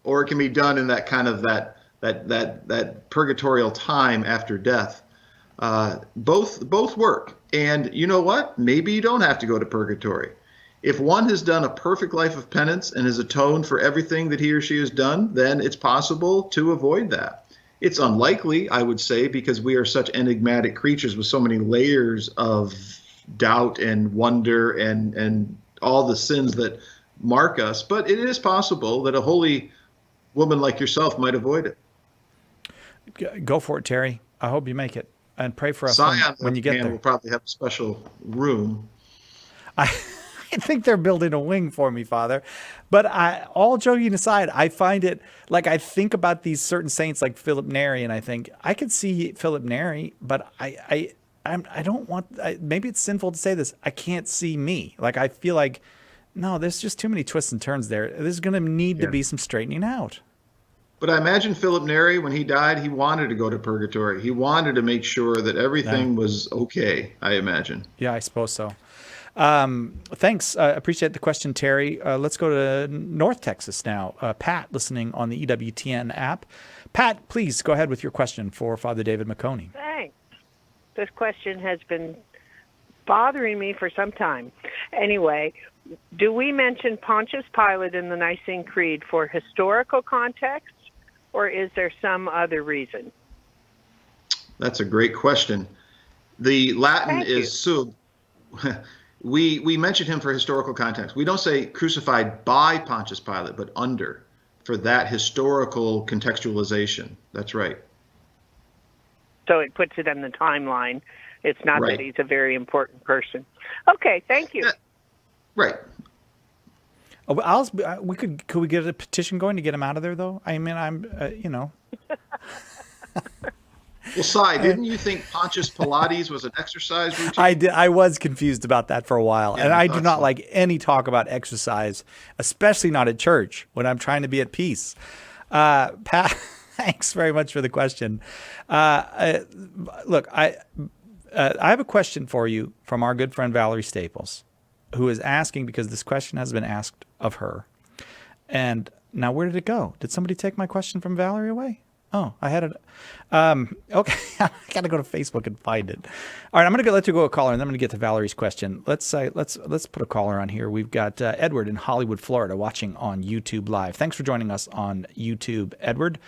Or it can be done in that kind of that purgatorial time after death. Both work. And you know what? Maybe you don't have to go to purgatory. If one has done a perfect life of penance and has atoned for everything that he or she has done, then it's possible to avoid that. It's unlikely, I would say, because we are such enigmatic creatures with so many layers of doubt and wonder and all the sins that mark us. But it is possible that a holy woman like yourself might avoid it. Go for it, Terry. I hope you make it. And pray for us Zion, when you get there. We'll probably have a special room. I think they're building a wing for me, Father. But all joking aside, I find it like I think about these certain saints like Philip Neri, and I think I could see Philip Neri, but I don't want. Maybe it's sinful to say this. I can't see me. Like I feel like no, there's just too many twists and turns there. There's going to need to be some straightening out. But I imagine Philip Neri, when he died, he wanted to go to purgatory. He wanted to make sure that everything was okay, I imagine. Yeah, I suppose so. Thanks. Appreciate the question, Terry. Let's go to North Texas now. Pat, listening on the EWTN app. Pat, please go ahead with your question for Father David McConey. Thanks. This question has been bothering me for some time. Anyway, do we mention Pontius Pilate in the Nicene Creed for historical context, or is there some other reason? That's a great question. The Latin is sub. We mentioned him for historical context. We don't say crucified by Pontius Pilate, but under, for that historical contextualization. That's right. So it puts it in the timeline. It's not Right. that he's a very important person. Okay, thank you. Right. Oh, could we get a petition going to get him out of there, though? I mean, Well, Cy, didn't you think Pontius Pilates was an exercise routine? I did. I was confused about that for a while, Yeah, and I I do thought not so. like any talk about exercise, especially not at church when I'm trying to be at peace. Pat, thanks very much for the question. Look, I have a question for you from our good friend Valerie Staples, who is asking because this question has been asked of her. And now, where did it go? Did somebody take my question from Valerie away? Oh, I had it. Okay, I got to go to Facebook and find it. All right, I'm going to let you go a caller, and then I'm going to get to Valerie's question. Let's put a caller on here. We've got Edward in Hollywood, Florida, watching on YouTube Live. Thanks for joining us on YouTube, Edward.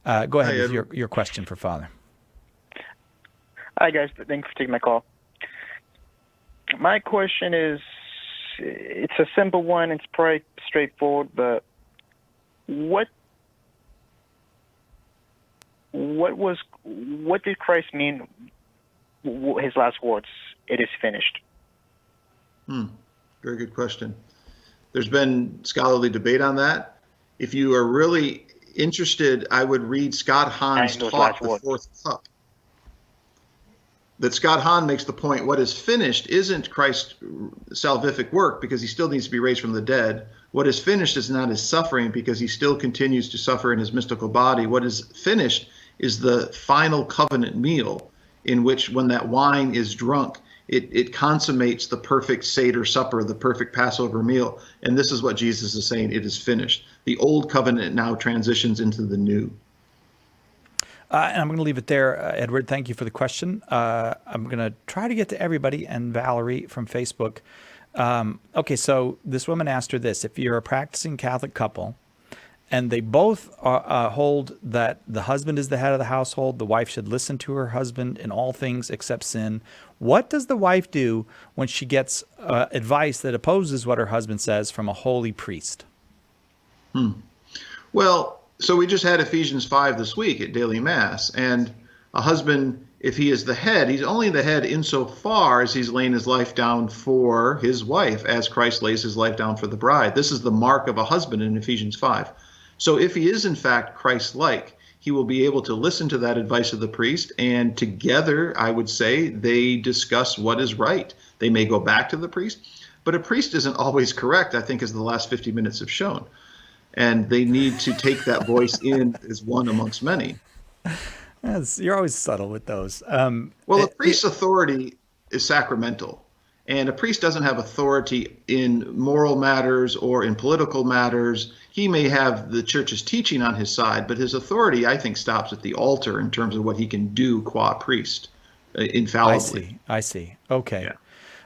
Go ahead with your question for Father. Hi, guys. Thanks for taking my call. My question is, it's a simple one. It's pretty straightforward, but what did Christ mean? His last words, "It is finished." Very good question. There's been scholarly debate on that. If you are really interested, I would read Scott Hahn's talk, The Fourth Cup. That Scott Hahn makes the point, what is finished isn't Christ's salvific work, because he still needs to be raised from the dead. What is finished is not his suffering, because he still continues to suffer in his mystical body. What is finished is the final covenant meal, in which when that wine is drunk, it consummates the perfect Seder supper, the perfect Passover meal. And this is what Jesus is saying, it is finished. The old covenant now transitions into the new. And I'm going to leave it there, Edward. Thank you for the question. I'm going to try to get to everybody. And Valerie from Facebook. Okay, so this woman asked her this. If you're a practicing Catholic couple and they both hold that the husband is the head of the household, the wife should listen to her husband in all things except sin, what does the wife do when she gets advice that opposes what her husband says from a holy priest? Well, so we just had Ephesians 5 this week at Daily Mass, and a husband, if he is the head, he's only the head insofar as he's laying his life down for his wife, as Christ lays his life down for the bride. This is the mark of a husband in Ephesians 5. So if he is in fact Christ-like, he will be able to listen to that advice of the priest, and together, I would say, they discuss what is right. They may go back to the priest, but a priest isn't always correct, I think, as the last 50 minutes have shown. And they need to take that voice in as one amongst many. You're always subtle with those. Well, a priest's authority is sacramental. And a priest doesn't have authority in moral matters or in political matters. He may have the church's teaching on his side, but his authority, I think, stops at the altar in terms of what he can do qua priest, infallibly. I see. Okay. Yeah.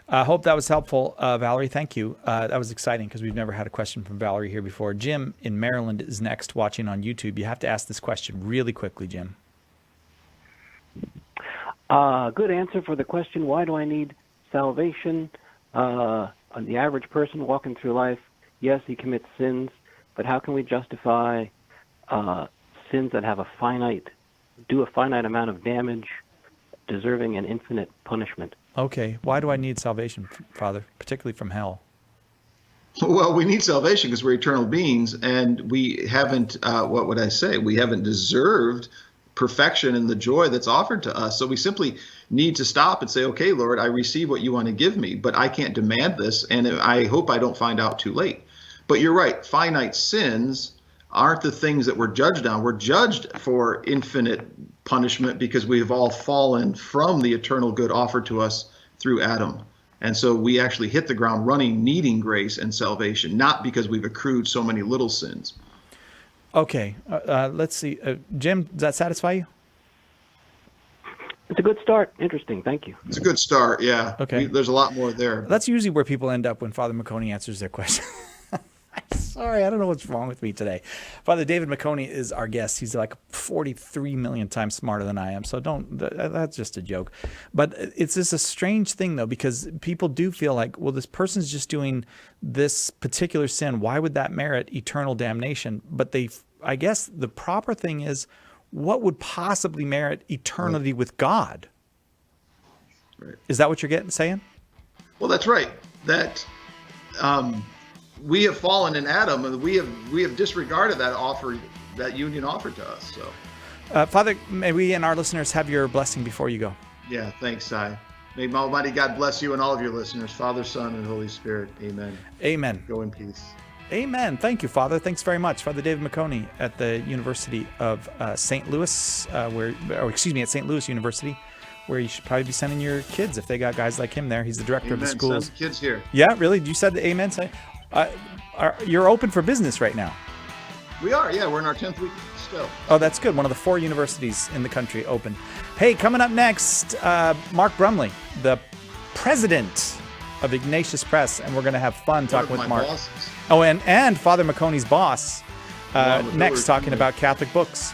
I hope that was helpful, Valerie. Thank you. That was exciting because we've never had a question from Valerie here before. Jim in Maryland is next, watching on YouTube. You have to ask this question really quickly, Jim. Good answer for the question, why do I need salvation? On the average person walking through life, yes, he commits sins, but how can we justify sins that have do a finite amount of damage, deserving an infinite punishment? Okay, why do I need salvation, Father, particularly from hell? Well, we need salvation because we're eternal beings, and we haven't, what would I say? We haven't deserved perfection and the joy that's offered to us. So we simply need to stop and say, okay, Lord, I receive what you want to give me, but I can't demand this, and I hope I don't find out too late. But you're right, finite sins aren't the things that we're judged on. We're judged for infinite punishment because we have all fallen from the eternal good offered to us through Adam. And so we actually hit the ground running, needing grace and salvation, not because we've accrued so many little sins. Okay, let's see. Jim, does that satisfy you? It's a good start. Interesting. Thank you. It's a good start, yeah. Okay. There's a lot more there. That's usually where people end up when Father Macconi answers their question. Sorry, I don't know what's wrong with me today. Father David Macconi is our guest. He's like 43 million times smarter than I am. So that's just a joke. But it's just a strange thing, though, because people do feel like, well, this person's just doing this particular sin. Why would that merit eternal damnation? But I guess the proper thing is, what would possibly merit eternity with God? Right. Is that what you're saying? Well, that's right. That we have fallen in Adam, and we have disregarded that offer, that union offered to us. So, Father, may we and our listeners have your blessing before you go. Yeah, thanks, Si. May Almighty God bless you and all of your listeners, Father, Son, and Holy Spirit. Amen. Amen. Go in peace. Amen. Thank you, Father. Thanks very much. Father David Macconi at the University of St. Louis, at St. Louis University, where you should probably be sending your kids if they got guys like him there. He's the director of the schools. Send the kids here. Yeah, really? You said the amen? You're open for business right now. We are, yeah. We're in our 10th week still. Oh, that's good. One of the 4 universities in the country open. Hey, coming up next, Mark Brumley, the president of Ignatius Press, and we're going to have fun talking with Mark. Bosses. Oh, and Father Macconi's boss next, talking about Catholic books.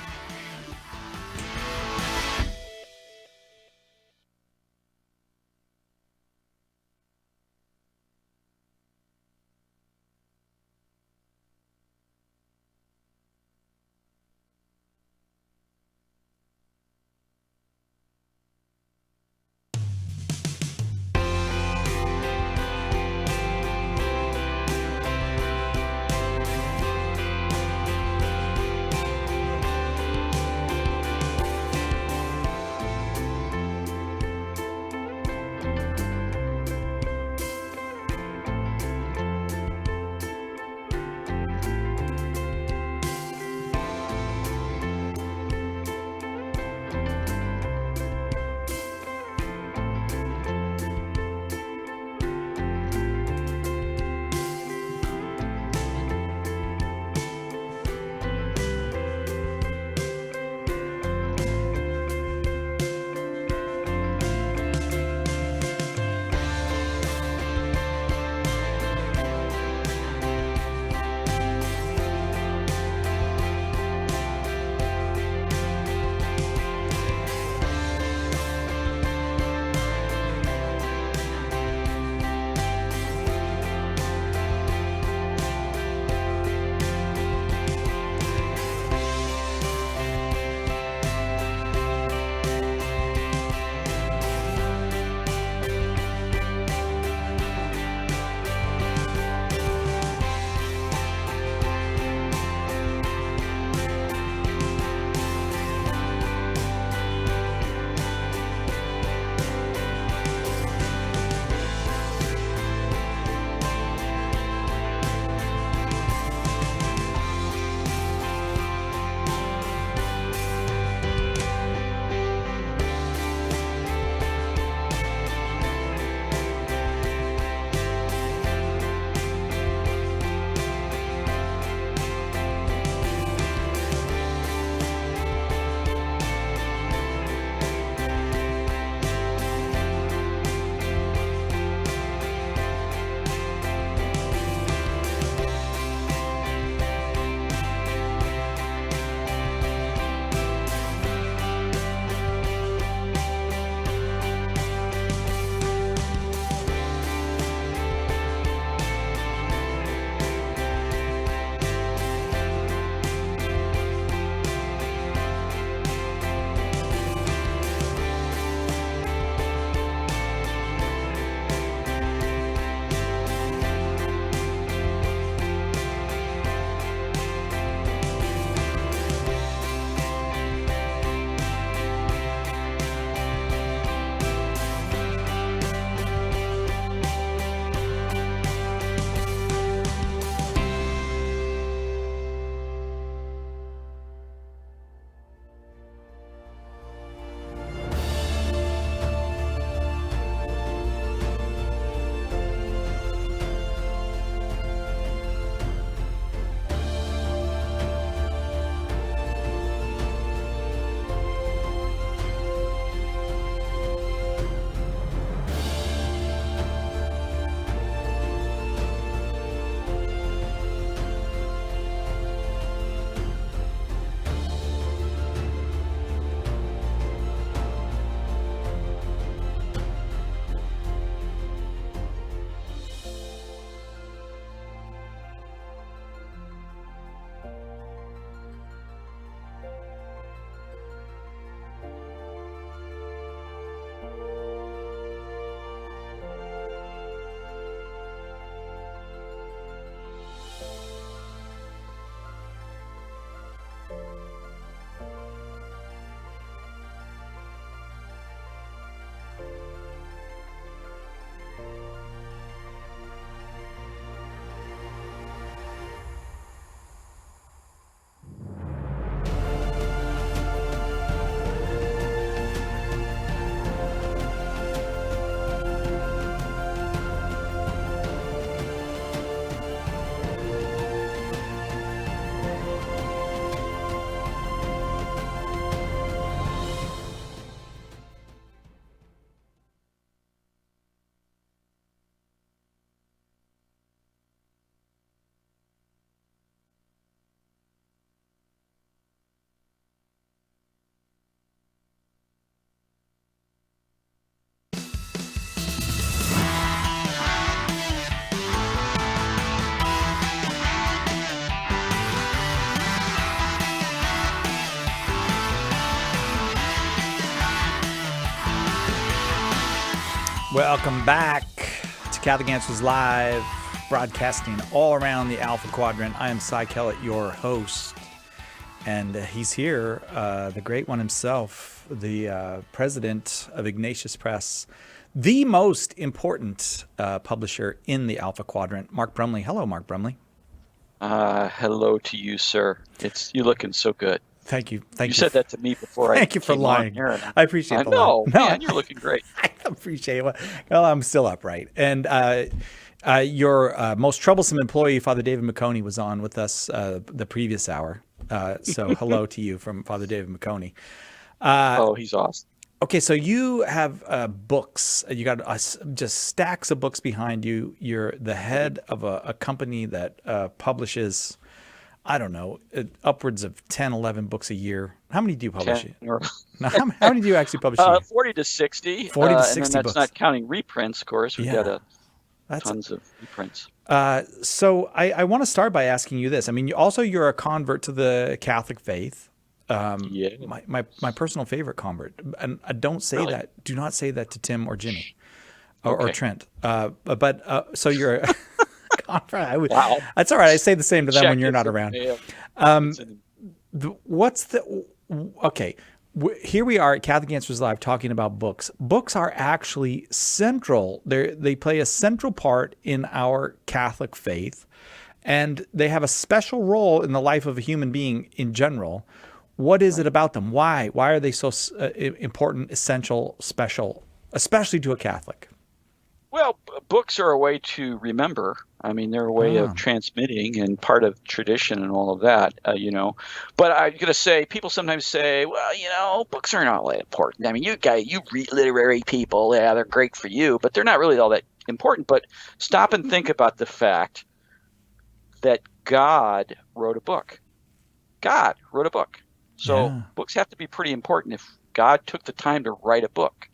Welcome back to Catholic Answers Live, broadcasting all around the Alpha Quadrant. I am Cy Kellett, your host, and he's here, the great one himself, the president of Ignatius Press, the most important publisher in the Alpha Quadrant, Mark Brumley. Hello, Mark Brumley. Hello to you, sir. You're looking so good. Thank you. You said that to me before. Thank you for lying. I appreciate the lie. lie. Man, you're looking great. I appreciate it. Well, I'm still upright. And your most troublesome employee, Father David McConey, was on with us the previous hour. So hello to you from Father David McConey. He's awesome. Okay, so you have books. You got just stacks of books behind you. You're the head of a company that publishes, I don't know, upwards of 10, 11 books a year. How many do you publish? How many do you actually publish a year? 40 to 60. 40 to 60 and then books. That's not counting reprints, of course. We've got tons of reprints. So I want to start by asking you this. I mean, you're a convert to the Catholic faith. My personal favorite convert. And I don't say that. Do not say that to Tim or Jimmy or Trent. So you're a convert. Wow. That's all right. I say the same to them when you're not around. Here we are at Catholic Answers Live talking about books. Books are actually central. They play a central part in our Catholic faith, and they have a special role in the life of a human being in general. What is it about them? Why are they so important, essential, special, especially to a Catholic? Well, books are a way to remember. I mean, they're a way of transmitting and part of tradition and all of that, But I'm going to say, people sometimes say, well, books are not all that important. I mean, you read literary people, they're great for you, but they're not really all that important. But stop and think about the fact that God wrote a book. God wrote a book. So books have to be pretty important if God took the time to write a book.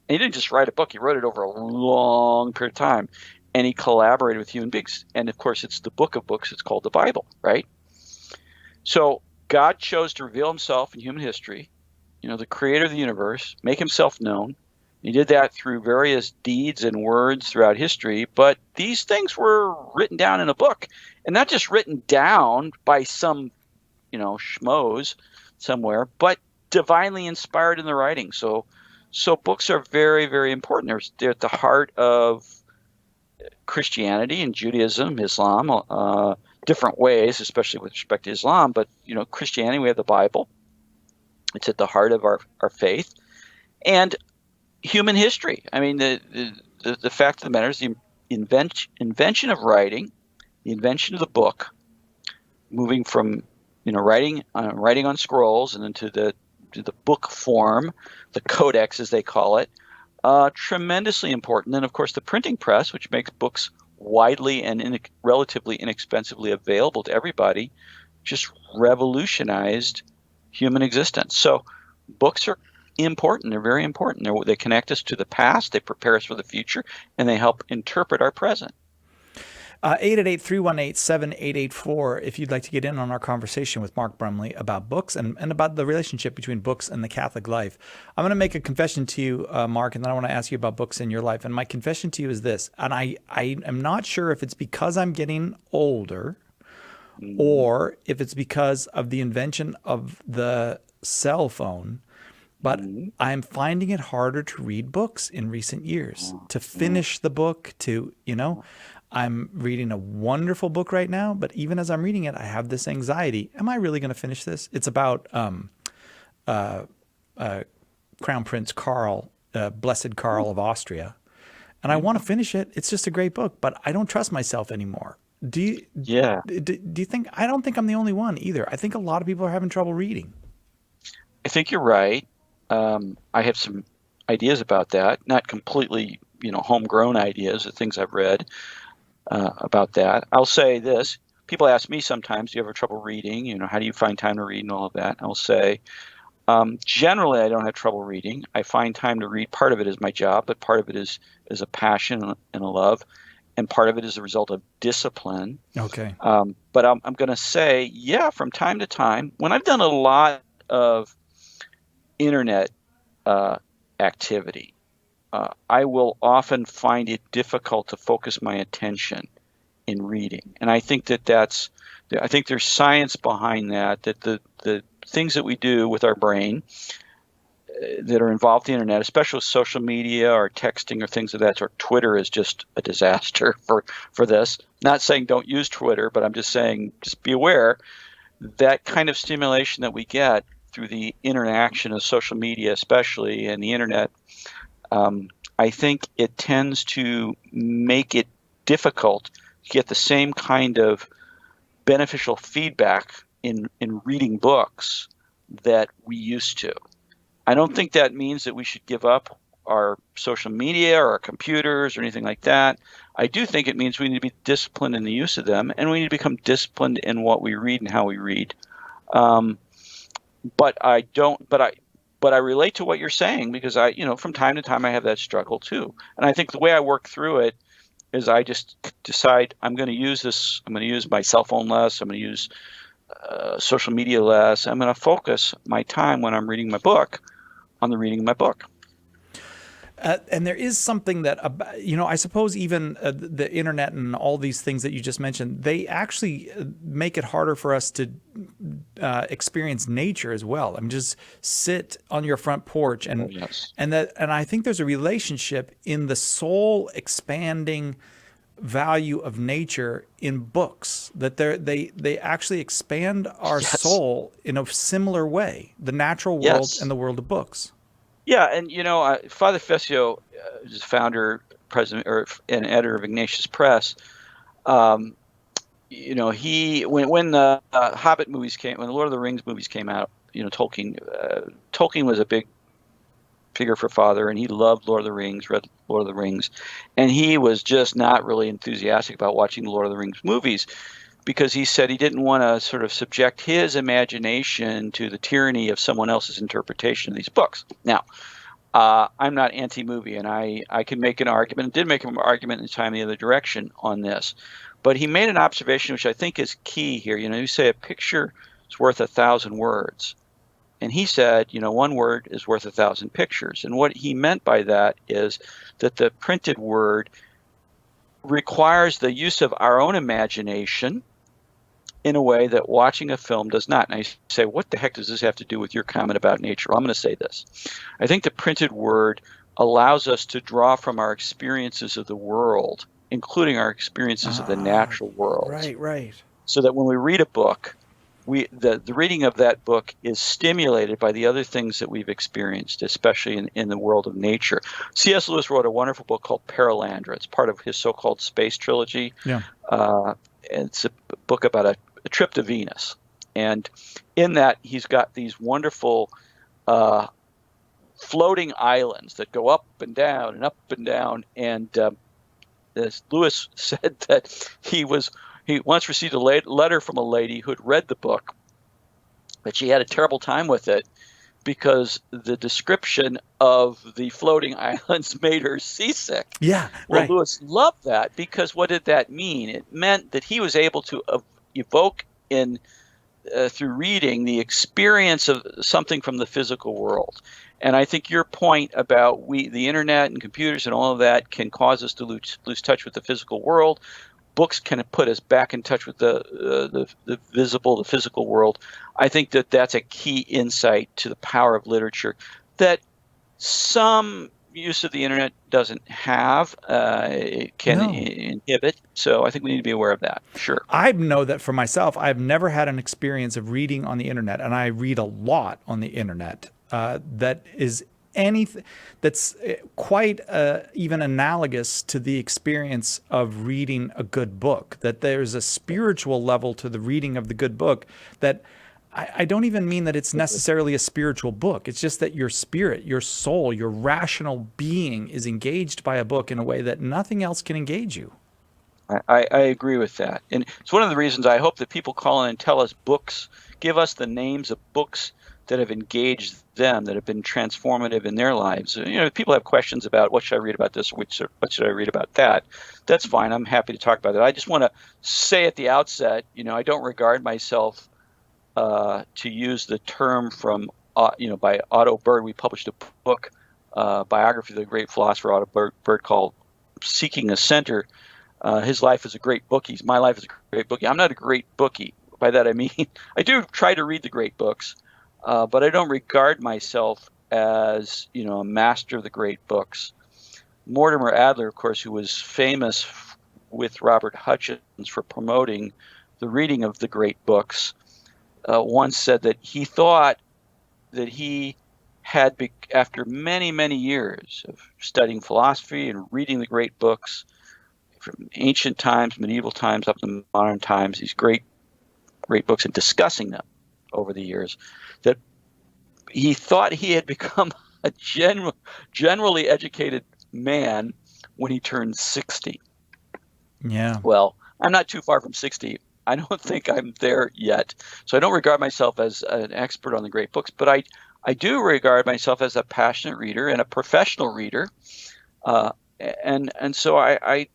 And he didn't just write a book. He wrote it over a long period of time. And he collaborated with human beings. And, of course, it's the book of books. It's called the Bible, right? So God chose to reveal himself in human history, the creator of the universe, make himself known. He did that through various deeds and words throughout history. But these things were written down in a book. And not just written down by some, schmoes somewhere, but divinely inspired in the writing. So books are very, very important. They're at the heart of Christianity and Judaism, Islam, different ways, especially with respect to Islam. But, Christianity, we have the Bible. It's at the heart of our faith. And human history. I mean, the fact of the matter is the invention of writing, the invention of the book, moving from, writing on scrolls and then to the book form, the codex as they call it, tremendously important. And of course the printing press, which makes books widely and relatively inexpensively available to everybody, just revolutionized human existence. So books are important. They're very important. They connect us to the past, they prepare us for the future, and they help interpret our present. 888-318-7884 if you'd like to get in on our conversation with Mark Brumley about books and about the relationship between books and the Catholic life. I'm going to make a confession to you, Mark, and then I want to ask you about books in your life. And my confession to you is this, and I am not sure if it's because I'm getting older or if it's because of the invention of the cell phone, but I'm finding it harder to read books in recent years, to finish the book, I'm reading a wonderful book right now, but even as I'm reading it, I have this anxiety. Am I really going to finish this? It's about Crown Prince Karl, Blessed Karl of Austria. And I want to finish it. It's just a great book, but I don't trust myself anymore. Do you think, I don't think I'm the only one either. I think a lot of people are having trouble reading. I think you're right. I have some ideas about that, not completely, homegrown ideas, the things I've read. About that. I'll say this. People ask me sometimes, do you have trouble reading? How do you find time to read and all of that? I'll say, generally, I don't have trouble reading. I find time to read. Part of it is my job, but part of it is a passion and a love. And part of it is a result of discipline. Okay. But I'm going to say, from time to time, when I've done a lot of internet activity, I will often find it difficult to focus my attention in reading. And I think I think there's science behind that the things that we do with our brain that are involved in the internet, especially with social media or texting or things of that sort. Twitter is just a disaster for this. Not saying don't use Twitter, but I'm just saying just be aware that kind of stimulation that we get through the interaction of social media, especially, and the internet, I think it tends to make it difficult to get the same kind of beneficial feedback in reading books that we used to. I don't think that means that we should give up our social media or our computers or anything like that. I do think it means we need to be disciplined in the use of them, and we need to become disciplined in what we read and how we read. But I relate to what you're saying, because from time to time I have that struggle too. And I think the way I work through it is I just decide I'm going to use this. I'm going to use my cell phone less. I'm going to use social media less. I'm going to focus my time when I'm reading my book on the reading of my book. And there is something that, I suppose even the internet and all these things that you just mentioned, they actually make it harder for us to experience nature as well. I mean, just sit on your front porch and and I think there's a relationship in the soul expanding value of nature in books, that they actually expand our soul in a similar way, the natural world and the world of books. Yeah, and Father Fessio is founder, president, and editor of Ignatius Press. He when the Hobbit movies came, when the Lord of the Rings movies came out, Tolkien was a big figure for Father, and he loved Lord of the Rings, read Lord of the Rings, and he was just not really enthusiastic about watching the Lord of the Rings movies, because he said he didn't want to sort of subject his imagination to the tyranny of someone else's interpretation of these books. Now, I'm not anti-movie, and I can make an argument, and did make an argument in time the other direction on this. But he made an observation which I think is key here. You say a picture is worth 1,000 words. And he said, one word is worth 1,000 pictures. And what he meant by that is that the printed word requires the use of our own imagination in a way that watching a film does not. And I say, what the heck does this have to do with your comment about nature? Well, I'm going to say this. I think the printed word allows us to draw from our experiences of the world, including our experiences of the natural world. Right. So that when we read a book, the reading of that book is stimulated by the other things that we've experienced, especially in the world of nature. C.S. Lewis wrote a wonderful book called Perelandra. It's part of his so-called space trilogy. Yeah. It's a book about a trip to Venus. And in that, he's got these wonderful floating islands that go up and down and up and down. And Lewis said that he once received a letter from a lady who had read the book, but she had a terrible time with it because the description of the floating islands made her seasick. Yeah, well, right. Lewis loved that, because what did that mean? It meant that he was able to evoke through reading the experience of something from the physical world. And I think your point about the internet and computers and all of that can cause us to lose touch with the physical world. Books can put us back in touch with the visible, the physical world. I think that that's a key insight to the power of literature that some use of the internet doesn't have. It can inhibit. So I think we need to be aware of that. Sure. I know that for myself, I've never had an experience of reading on the internet, and I read a lot on the internet that is anything that's quite even analogous to the experience of reading a good book, that there's a spiritual level to the reading of the good book that I don't even mean that it's necessarily a spiritual book. It's just that your spirit, your soul, your rational being is engaged by a book in a way that nothing else can engage you. I agree with that. And it's one of the reasons I hope that people call in and tell us books, give us the names of books that have engaged them, that have been transformative in their lives. People have questions about what should I read about this, or what should I read about that. That's fine. I'm happy to talk about that. I just want to say at the outset, I don't regard myself to use the term from, by Otto Bird. We published a book biography of the great philosopher Otto Bert called Seeking a Center. His life is a great bookie. My life is a great bookie. I'm not a great bookie. By that I mean I do try to read the great books, but I don't regard myself as a master of the great books. Mortimer Adler, of course, who was famous with Robert Hutchins for promoting the reading of the great books, once said that he thought that he had, after many, many years of studying philosophy and reading the great books from ancient times, medieval times, up to modern times, these great books, and discussing them over the years, that he thought he had become a generally educated man when he turned 60. Yeah. Well, I'm not too far from 60. I don't think I'm there yet. So I don't regard myself as an expert on the great books, but I do regard myself as a passionate reader and a professional reader. And so I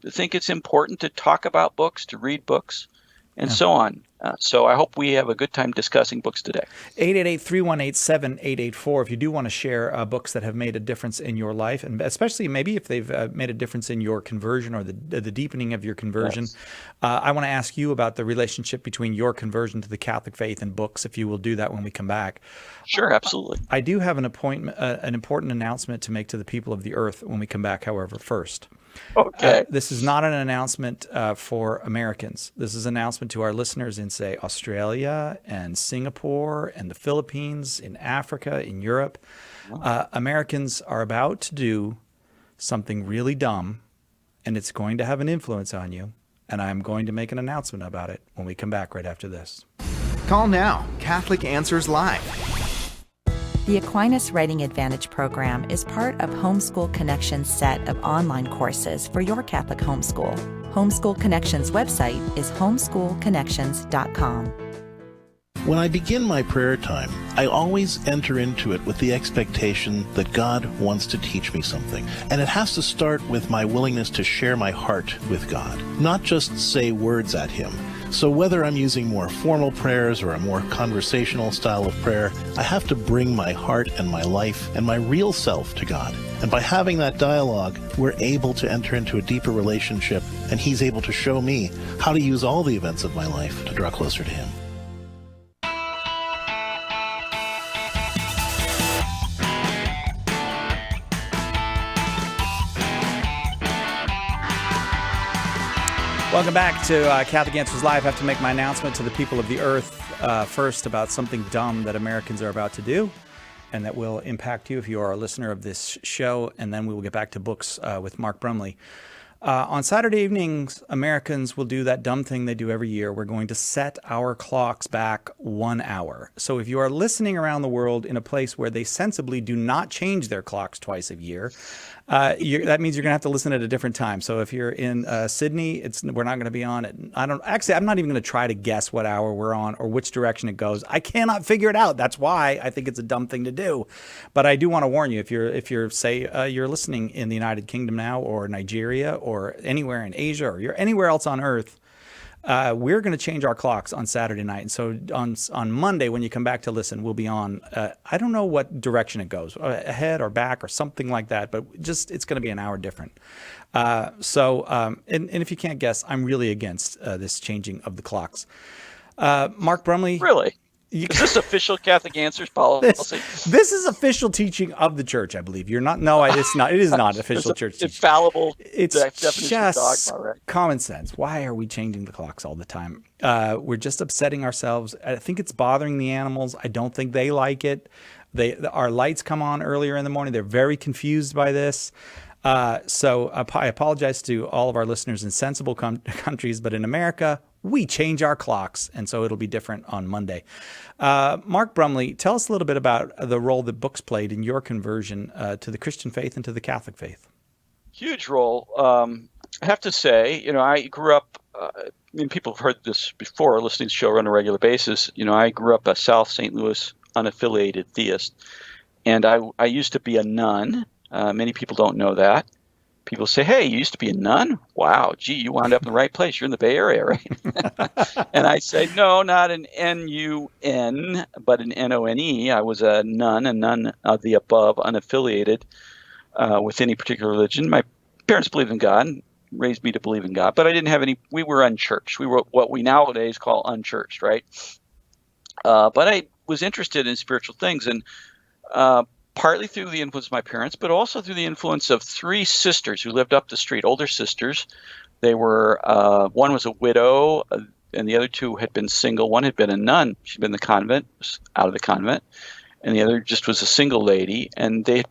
think it's important to talk about books, to read books, and so on. So I hope we have a good time discussing books today. 888-318-7884. If you do want to share books that have made a difference in your life, and especially maybe if they've made a difference in your conversion or the deepening of your conversion, yes. I want to ask you about the relationship between your conversion to the Catholic faith and books, if you will do that when we come back. Sure, absolutely. I do have an important announcement to make to the people of the earth when we come back, however, first. Okay. This is not an announcement for Americans. This is an announcement to our listeners in, say, Australia and Singapore and the Philippines, in Africa, in Europe. Americans are about to do something really dumb, and it's going to have an influence on you. And I'm going to make an announcement about it when we come back right after this. Call now. Catholic Answers Live. The Aquinas Writing Advantage program is part of Homeschool Connections' set of online courses for your Catholic homeschool. Homeschool Connections' website is homeschoolconnections.com. When I begin my prayer time, I always enter into it with the expectation that God wants to teach me something. And it has to start with my willingness to share my heart with God, not just say words at Him. So whether I'm using more formal prayers or a more conversational style of prayer, I have to bring my heart and my life and my real self to God. And by having that dialogue, we're able to enter into a deeper relationship, and He's able to show me how to use all the events of my life to draw closer to Him. Welcome back to Catholic Answers Live. I have to make my announcement to the people of the earth first about something dumb that Americans are about to do, and that will impact you if you are a listener of this show, and then we will get back to books with Mark Brumley. On Saturday evenings, Americans will do that dumb thing they do every year. We're going to set our clocks back 1 hour. So if you are listening around the world in a place where they sensibly do not change their clocks twice a year, that means you're going to have to listen at a different time. So if you're in Sydney, we're not going to be on it. I'm not even going to try to guess what hour we're on or which direction it goes. I cannot figure it out. That's why I think it's a dumb thing to do. But I do want to warn you, if you're say you're listening in the United Kingdom now, or Nigeria, or anywhere in Asia, or you're anywhere else on Earth, we're going to change our clocks on Saturday night. And so on Monday, when you come back to listen, we'll be on, I don't know what direction it goes, ahead or back or something like that, but it's going to be an hour different. And if you can't guess, I'm really against this changing of the clocks. Mark Brumley. Really? Is this official Catholic Answers policy? This is official teaching of the church, I believe. You're not. No, it's not. It is not official church teaching. Infallible. It's definition just of dogma, right? Common sense. Why are we changing the clocks all the time? We're just upsetting ourselves. I think it's bothering the animals. I don't think they like it. Our lights come on earlier in the morning. They're very confused by this. So I apologize to all of our listeners in sensible countries, but in America, we change our clocks, and so it'll be different on Monday. Mark Brumley, tell us a little bit about the role that books played in your conversion to the Christian faith and to the Catholic faith. Huge role. I have to say, I grew up, people have heard this before, listening to the show on a regular basis. I grew up a South St. Louis unaffiliated theist, and I used to be a nun. Many people don't know that. people say, hey, you used to be a nun? Wow, gee, you wound up in the right place. You're in the Bay Area, right? And I say, no, not an N-U-N, but an N-O-N-E. I was a none of the above, unaffiliated with any particular religion. My parents believed in God and raised me to believe in God, but I didn't have any, we were unchurched. We were what we nowadays call unchurched, right? But I was interested in spiritual things, and partly through the influence of my parents, but also through the influence of 3 sisters who lived up the street, older sisters. They were, one was a widow, and the other 2 had been single. One had been a nun. She'd been in the convent, was out of the convent. And the other just was a single lady, and they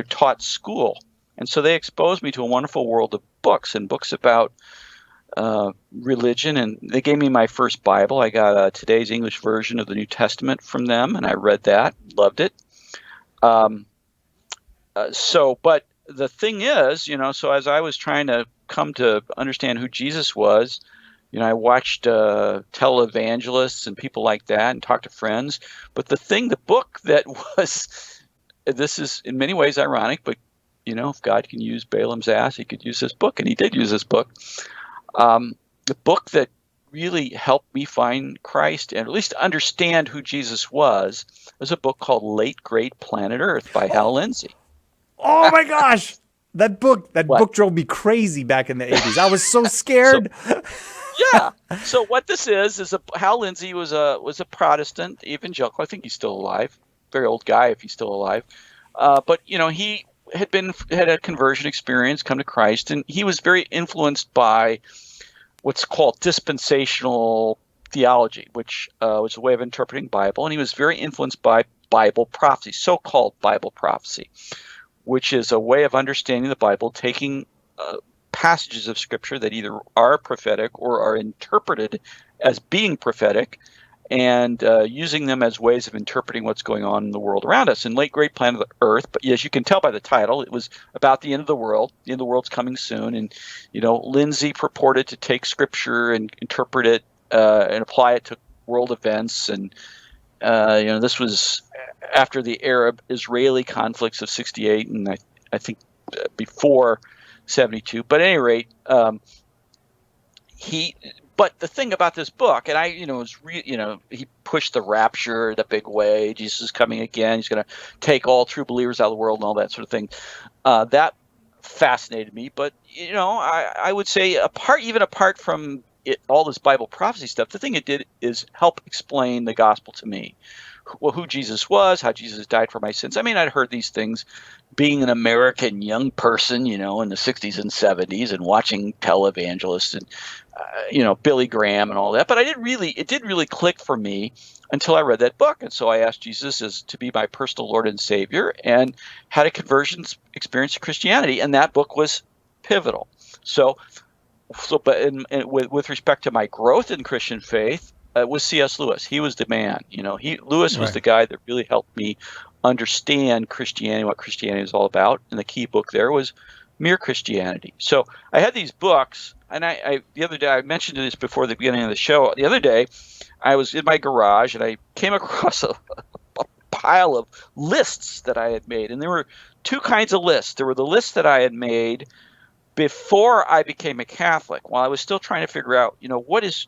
taught school. And so they exposed me to a wonderful world of books, and books about religion. And they gave me my first Bible. I got today's English version of the New Testament from them, and I read that, loved it. But the thing is, so as I was trying to come to understand who Jesus was, I watched televangelists and people like that and talked to friends. But the book that was, this is in many ways ironic, but, if God can use Balaam's ass, he could use this book. And he did use this book. The book that really helped me find Christ and at least understand who Jesus was a book called Late Great Planet Earth by Hal Lindsey. Oh my gosh. That book drove me crazy back in the 80s. I was so scared. So what this is Hal Lindsey was a Protestant evangelical. I think he's still alive. Very old guy if he's still alive. But he had a conversion experience, come to Christ, and he was very influenced by what's called dispensational theology, which was a way of interpreting Bible, and he was very influenced by Bible prophecy, so-called Bible prophecy, which is a way of understanding the Bible, taking passages of Scripture that either are prophetic or are interpreted as being prophetic, and using them as ways of interpreting what's going on in the world around us. In Late Great Planet Earth, but as you can tell by the title, it was about the end of the world. The end of the world's coming soon, and Lindsey purported to take Scripture and interpret it and apply it to world events. And this was after the Arab-Israeli conflicts of '68, and I think before '72. But at any rate, But the thing about this book, and he pushed the rapture the big way. Jesus is coming again. He's going to take all true believers out of the world and all that sort of thing. That fascinated me. But I would say apart from all this Bible prophecy stuff, the thing it did is help explain the gospel to me. Who Jesus was, how Jesus died for my sins. I mean, I'd heard these things being an American young person, in the 60s and 70s, and watching televangelists and, Billy Graham and all that. But it didn't really click for me until I read that book. And so I asked Jesus to be my personal Lord and Savior, and had a conversion experience to Christianity. And that book was pivotal. But with respect to my growth in Christian faith, was C.S. Lewis. He was the man. Lewis was the guy that really helped me understand Christianity, what Christianity is all about. And the key book there was Mere Christianity. So I had these books, and I the other day, I mentioned this before the beginning of the show. The other day, I was in my garage, and I came across a pile of lists that I had made. And there were 2 kinds of lists. There were the lists that I had made before I became a Catholic, while I was still trying to figure out, what is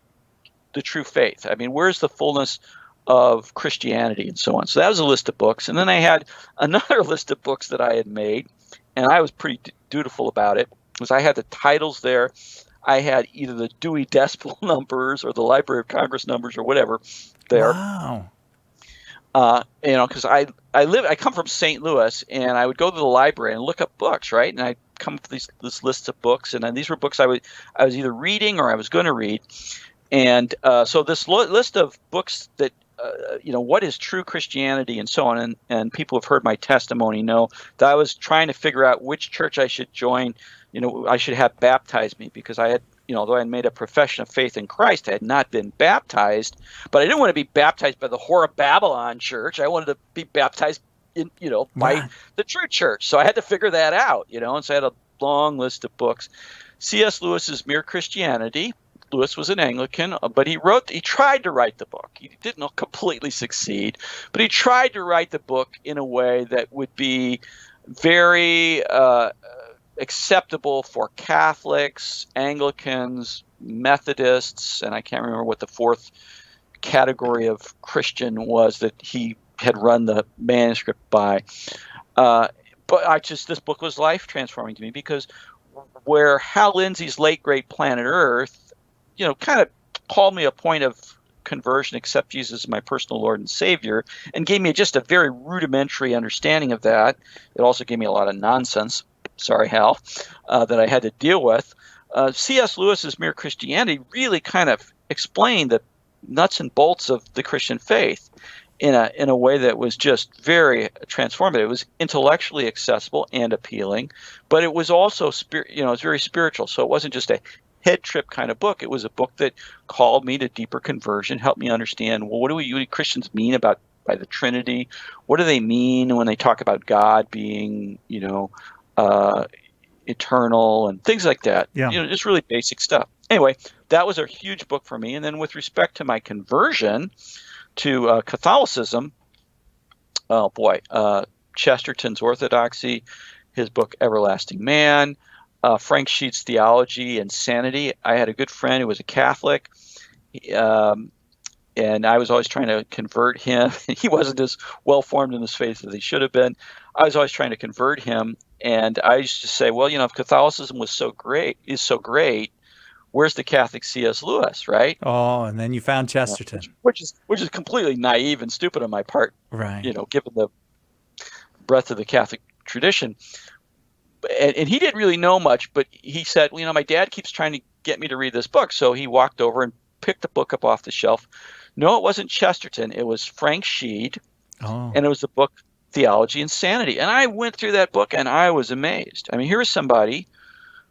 the true faith? I mean, where's the fullness of Christianity and so on? So that was a list of books. And then I had another list of books that I had made, and I was pretty dutiful about it, because I had the titles there. I had either the Dewey Decimal numbers or the Library of Congress numbers or whatever there. Wow. Because I come from St. Louis, and I would go to the library and look up books, right? And I'd come up with this list of books, and then these were books I was either reading or I was going to read. And so this list of books that, what is true Christianity and so on, and people who have heard my testimony know that I was trying to figure out which church I should join, I should have baptized me, because I had, though I had made a profession of faith in Christ, I had not been baptized, but I didn't want to be baptized by the Whore of Babylon church. I wanted to be baptized by the true church. So I had to figure that out, and so I had a long list of books. C.S. Lewis's Mere Christianity. Lewis was an Anglican, but he tried to write the book. He didn't completely succeed, but he tried to write the book in a way that would be very acceptable for Catholics, Anglicans, Methodists, and I can't remember what the fourth category of Christian was that he had run the manuscript by. But this book was life transforming to me, because where Hal Lindsey's late great Planet Earth, kind of called me a point of conversion, accept Jesus as my personal Lord and Savior, and gave me just a very rudimentary understanding of that. It also gave me a lot of nonsense, sorry Hal, that I had to deal with. C.S. Lewis's Mere Christianity really kind of explained the nuts and bolts of the Christian faith in a way that was just very transformative. It was intellectually accessible and appealing, but it was also it's very spiritual. So it wasn't just a head trip kind of book. It was a book that called me to deeper conversion, helped me understand, well, what do we Christians mean by the Trinity? What do they mean when they talk about God being, eternal and things like that? Yeah. Just really basic stuff. Anyway, that was a huge book for me. And then with respect to my conversion to Catholicism, Chesterton's Orthodoxy, his book Everlasting Man, Frank Sheed's Theology and Sanity. I had a good friend who was a Catholic, and I was always trying to convert him. He wasn't as well-formed in his faith as he should have been. I was always trying to convert him, and I used to say, well, if Catholicism is so great, where's the Catholic C.S. Lewis, right? Oh, and then you found Chesterton. Which is completely naive and stupid on my part, right? Given the breadth of the Catholic tradition. And he didn't really know much, but he said, my dad keeps trying to get me to read this book. So he walked over and picked the book up off the shelf. No, it wasn't Chesterton. It was Frank Sheed. Oh. And it was the book Theology and Sanity. And I went through that book and I was amazed. I mean, here is somebody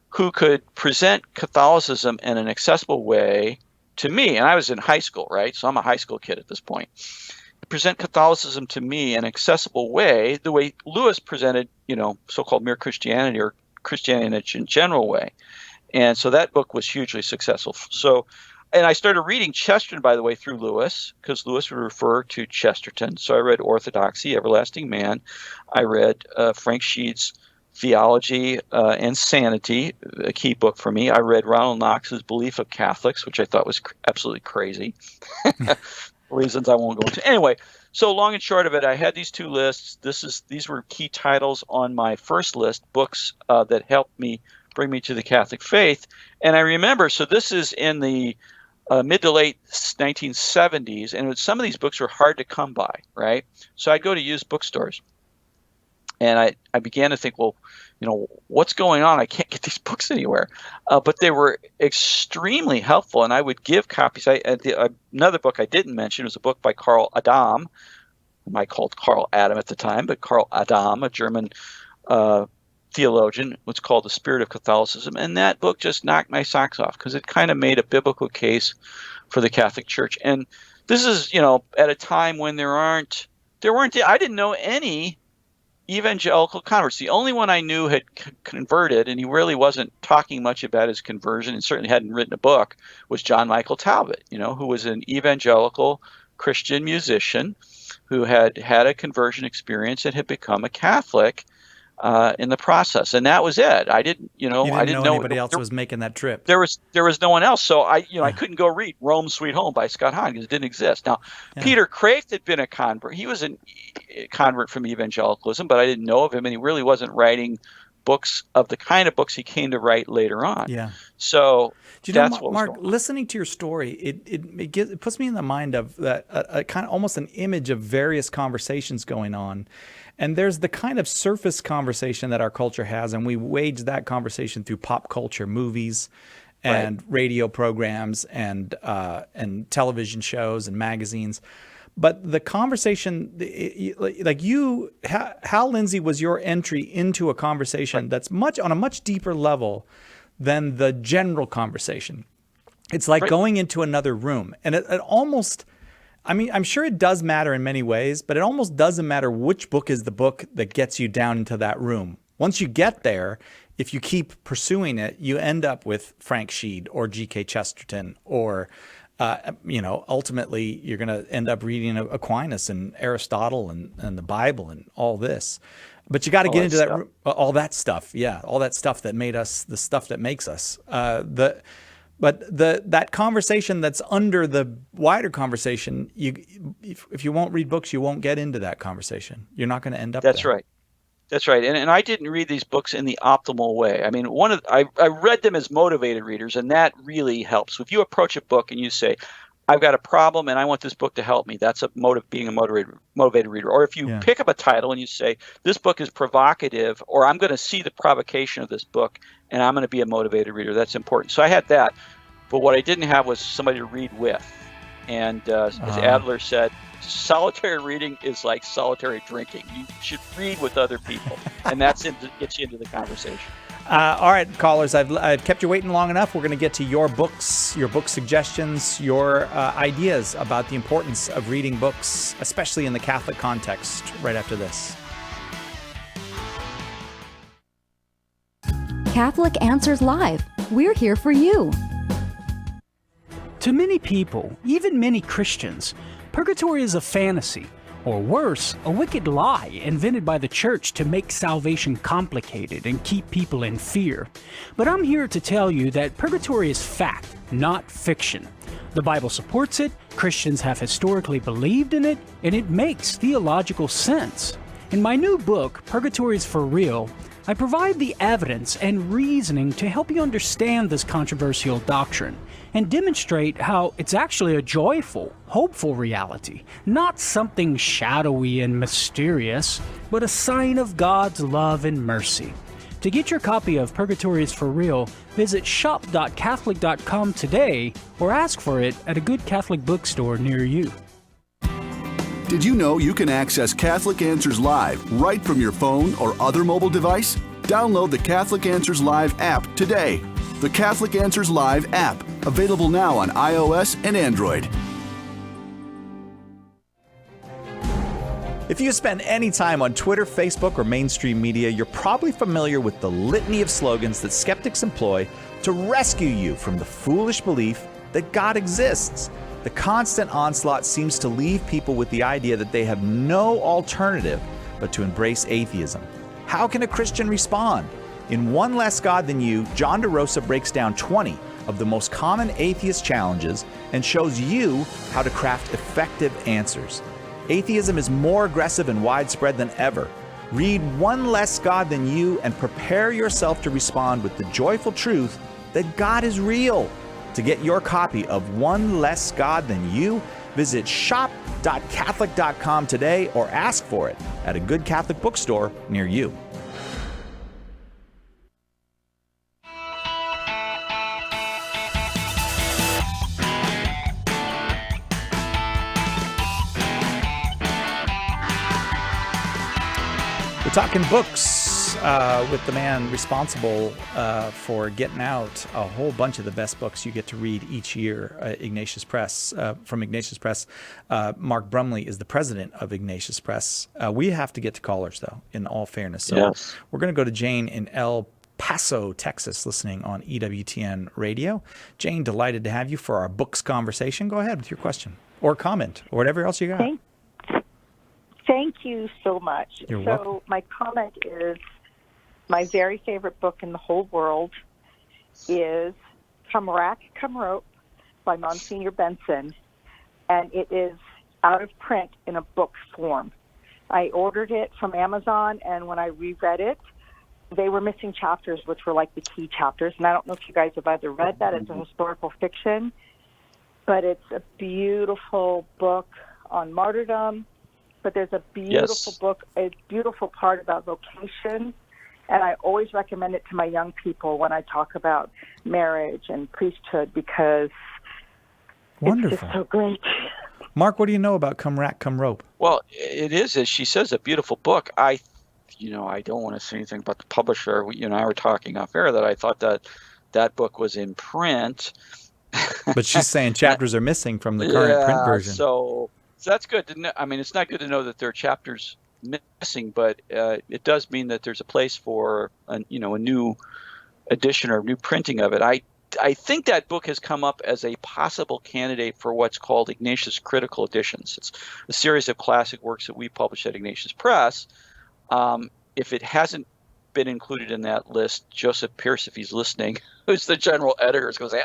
who could present Catholicism in an accessible way to me. And I was in high school, right? So I'm a high school kid at this point. Present Catholicism to me in an accessible way, the way Lewis presented, so-called Mere Christianity or Christianity in a general way. And so that book was hugely successful. So, and I started reading Chesterton, by the way, through Lewis, because Lewis would refer to Chesterton. So I read Orthodoxy, Everlasting Man. I read Frank Sheed's Theology and Sanity, a key book for me. I read Ronald Knox's Belief of Catholics, which I thought was absolutely crazy. Reasons I won't go into. Anyway, so long and short of it, I had these two lists. These were key titles on my first list, books that helped me bring me to the Catholic faith. And I remember, so this is in the mid to late 1970s, and some of these books were hard to come by, right? So I'd go to used bookstores, and I began to think, well, what's going on? I can't get these books anywhere. But they were extremely helpful, and I would give copies. Another book I didn't mention was a book by Karl Adam, whom I called Karl Adam at the time, but Karl Adam, a German theologian, was called The Spirit of Catholicism. And that book just knocked my socks off, because it kind of made a biblical case for the Catholic Church. And this is, at a time when I didn't know any evangelical converts. The only one I knew had converted, and he really wasn't talking much about his conversion and certainly hadn't written a book, was John Michael Talbot, who was an evangelical Christian musician who had had a conversion experience and had become a Catholic in the process. And that was it. I didn't know anybody else was making that trip. There was no one else. So I couldn't go read Rome Sweet Home by Scott Hahn because it didn't exist. Now, Peter Kreeft had been a convert. He was a convert from evangelicalism, but I didn't know of him, and he really wasn't writing books of the kind of books he came to write later on. Yeah. So that's what Mark, listening to your story, it puts me in the mind of that a kind of almost an image of various conversations going on. And there's the kind of surface conversation that our culture has, and we wage that conversation through pop culture, movies, and radio programs, and television shows and magazines. But the conversation, like Hal Lindsey was your entry into a conversation that's on a much deeper level than the general conversation. It's like going into another room, and it almost. I mean, I'm sure it does matter in many ways, but it almost doesn't matter which book is the book that gets you down into that room. Once you get there, if you keep pursuing it, you end up with Frank Sheed or G.K. Chesterton or ultimately you're going to end up reading Aquinas and Aristotle and the Bible and all this. But you got to get into all that stuff. Yeah, all that stuff that made us, the stuff that makes us. That conversation that's under the wider conversation, if you won't read books, you won't get into that conversation. You're not going to end up there. That's right. That's right. And I didn't read these books in the optimal way. I mean, I read them as motivated readers, and that really helps. If you approach a book and you say, I've got a problem and I want this book to help me, that's being a motivated reader. Or if you pick up a title and you say, this book is provocative, or I'm going to see the provocation of this book and I'm going to be a motivated reader, that's important. So I had that. But what I didn't have was somebody to read with. And as Adler said, solitary reading is like solitary drinking. You should read with other people, and gets you into the conversation. All right, callers, I've kept you waiting long enough. We're going to get to your books, your book suggestions, your ideas about the importance of reading books, especially in the Catholic context, right after this. Catholic Answers Live. We're here for you. To many people, even many Christians, purgatory is a fantasy, or worse, a wicked lie invented by the church to make salvation complicated and keep people in fear. But I'm here to tell you that purgatory is fact, not fiction. The Bible supports it, Christians have historically believed in it, and it makes theological sense. In my new book, Purgatory is for Real, I provide the evidence and reasoning to help you understand this controversial doctrine and demonstrate how it's actually a joyful, hopeful reality, not something shadowy and mysterious, but a sign of God's love and mercy. To get your copy of Purgatory is for Real, visit shop.catholic.com today or ask for it at a good Catholic bookstore near you. Did you know you can access Catholic Answers Live right from your phone or other mobile device? Download the Catholic Answers Live app today. The Catholic Answers Live app, available now on iOS and Android. If you spend any time on Twitter, Facebook, or mainstream media, you're probably familiar with the litany of slogans that skeptics employ to rescue you from the foolish belief that God exists. The constant onslaught seems to leave people with the idea that they have no alternative but to embrace atheism. How can a Christian respond? In One Less God Than You, John DeRosa breaks down 20 of the most common atheist challenges and shows you how to craft effective answers. Atheism is more aggressive and widespread than ever. Read One Less God Than You and prepare yourself to respond with the joyful truth that God is real. To get your copy of One Less God Than You, visit shop.catholic.com today or ask for it at a good Catholic bookstore near you. We're talking books with the man responsible for getting out a whole bunch of the best books you get to read each year, Ignatius Press. From Ignatius Press, Mark Brumley is the president of Ignatius Press. We have to get to callers, though, in all fairness. So yes. We're going to go to Jane in El Paso, Texas, listening on EWTN Radio. Jane, delighted to have you for our books conversation. Go ahead with your question or comment or whatever else you got. Thank you so much. You're welcome. My comment is my very favorite book in the whole world is Come Rack, Come Rope by Monsignor Benson, and it is out of print in a book form. I ordered it from Amazon, and when I reread it, they were missing chapters, which were like the key chapters, and I don't know if you guys have either read that. It's a historical fiction, but it's a beautiful book on martyrdom. But there's a beautiful book, a beautiful part about vocation, and I always recommend it to my young people when I talk about marriage and priesthood because Wonderful. It's just so great. Mark, what do you know about Come Rack, Come Rope? Well, it is, as she says, a beautiful book. I don't want to say anything about the publisher. You and I were talking off air that I thought that book was in print. But she's saying chapters are missing from the current print version. So that's good to know. I mean, it's not good to know that there are chapters missing, but it does mean that there's a place for a new edition or new printing of it. I I think that book has come up as a possible candidate for what's called Ignatius Critical Editions. It's a series of classic works that we publish at Ignatius Press. If it hasn't been included in that list, Joseph Pierce, if he's listening, who's the general editor, is going to say,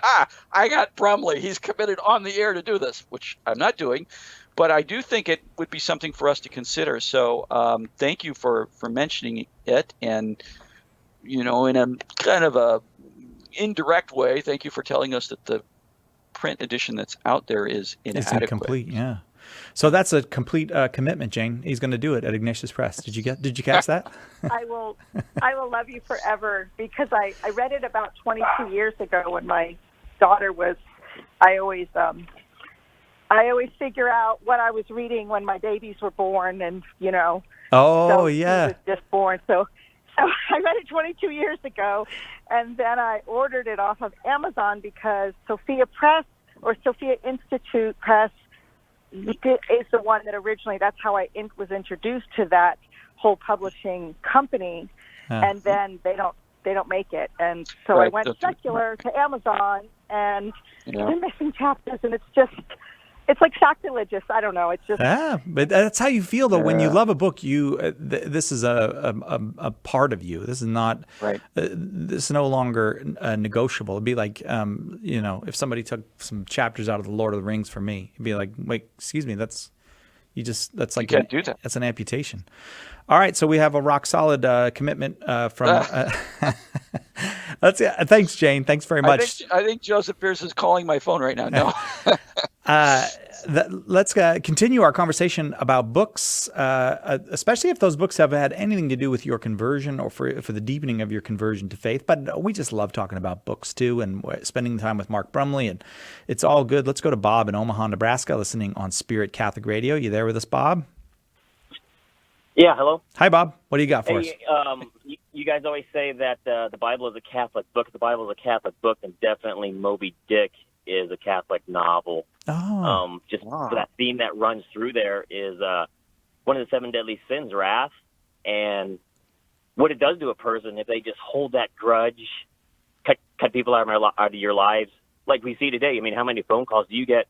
I got Brumley. He's committed on the air to do this, which I'm not doing. But I do think it would be something for us to consider. So thank you for mentioning it. And, in a kind of a indirect way, thank you for telling us that the print edition that's out there is inadequate. It's incomplete, yeah. So that's a complete commitment, Jane. He's going to do it at Ignatius Press. Did you catch that? I will love you forever, because I read it about 22 years ago when my daughter was. I always figure out what I was reading when my babies were born, and Oh, so yeah. She was just born, so I read it 22 years ago, and then I ordered it off of Amazon because Sophia Press or Sophia Institute Press is the one that originally, that's how I was introduced to that whole publishing company, and then they don't make it, and so Right. I went secular to Amazon, and they're missing chapters, and it's like sacrilegious. I don't know. It's just but that's how you feel though. When you love a book, this is a part of you. This is not right. This is no longer negotiable. It'd be like if somebody took some chapters out of the Lord of the Rings for me, it'd be like, wait, excuse me, that's like you can't do that. That's an amputation. All right, so we have a rock solid commitment from. Thanks, Jane. Thanks very much. I think Joseph Pierce is calling my phone right now. No. Let's continue our conversation about books, especially if those books have had anything to do with your conversion or for the deepening of your conversion to faith. But we just love talking about books too, and spending time with Mark Brumley, and it's all good. Let's go to Bob in Omaha, Nebraska, listening on Spirit Catholic Radio. You there with us, Bob? Yeah, hello. Hi, Bob. What do you got for us? You guys always say that the Bible is a Catholic book. The Bible is a Catholic book, and definitely Moby Dick is a Catholic novel. For that theme that runs through there is one of the 7 deadly sins, wrath, and what it does to a person if they just hold that grudge, cut people out of your lives, like we see today. I mean, how many phone calls do you get?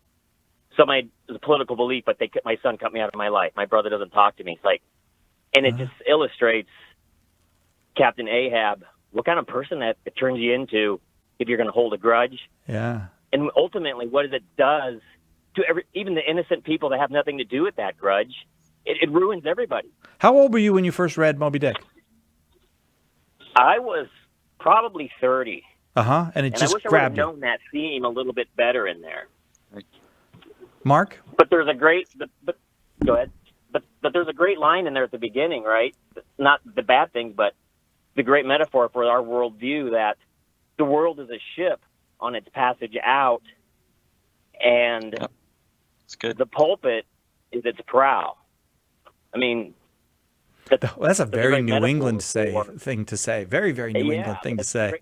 Somebody has a political belief, but my son cut me out of my life. My brother doesn't talk to me. It's like, and it just illustrates Captain Ahab, what kind of person that it turns you into if you're going to hold a grudge. Yeah. And ultimately, what it does to even the innocent people that have nothing to do with that grudge, it ruins everybody. How old were you when you first read Moby Dick? I was probably 30. And it just I wish grabbed I you. would have known that theme a little bit better in there. Mark? But there's a great, but go ahead. But there's a great line in there at the beginning, right? Not the bad things, but the great metaphor for our worldview that the world is a ship on its passage out, and it's good. The pulpit is its prow. I mean, that's a very New England thing to say. Very, very New England thing to say.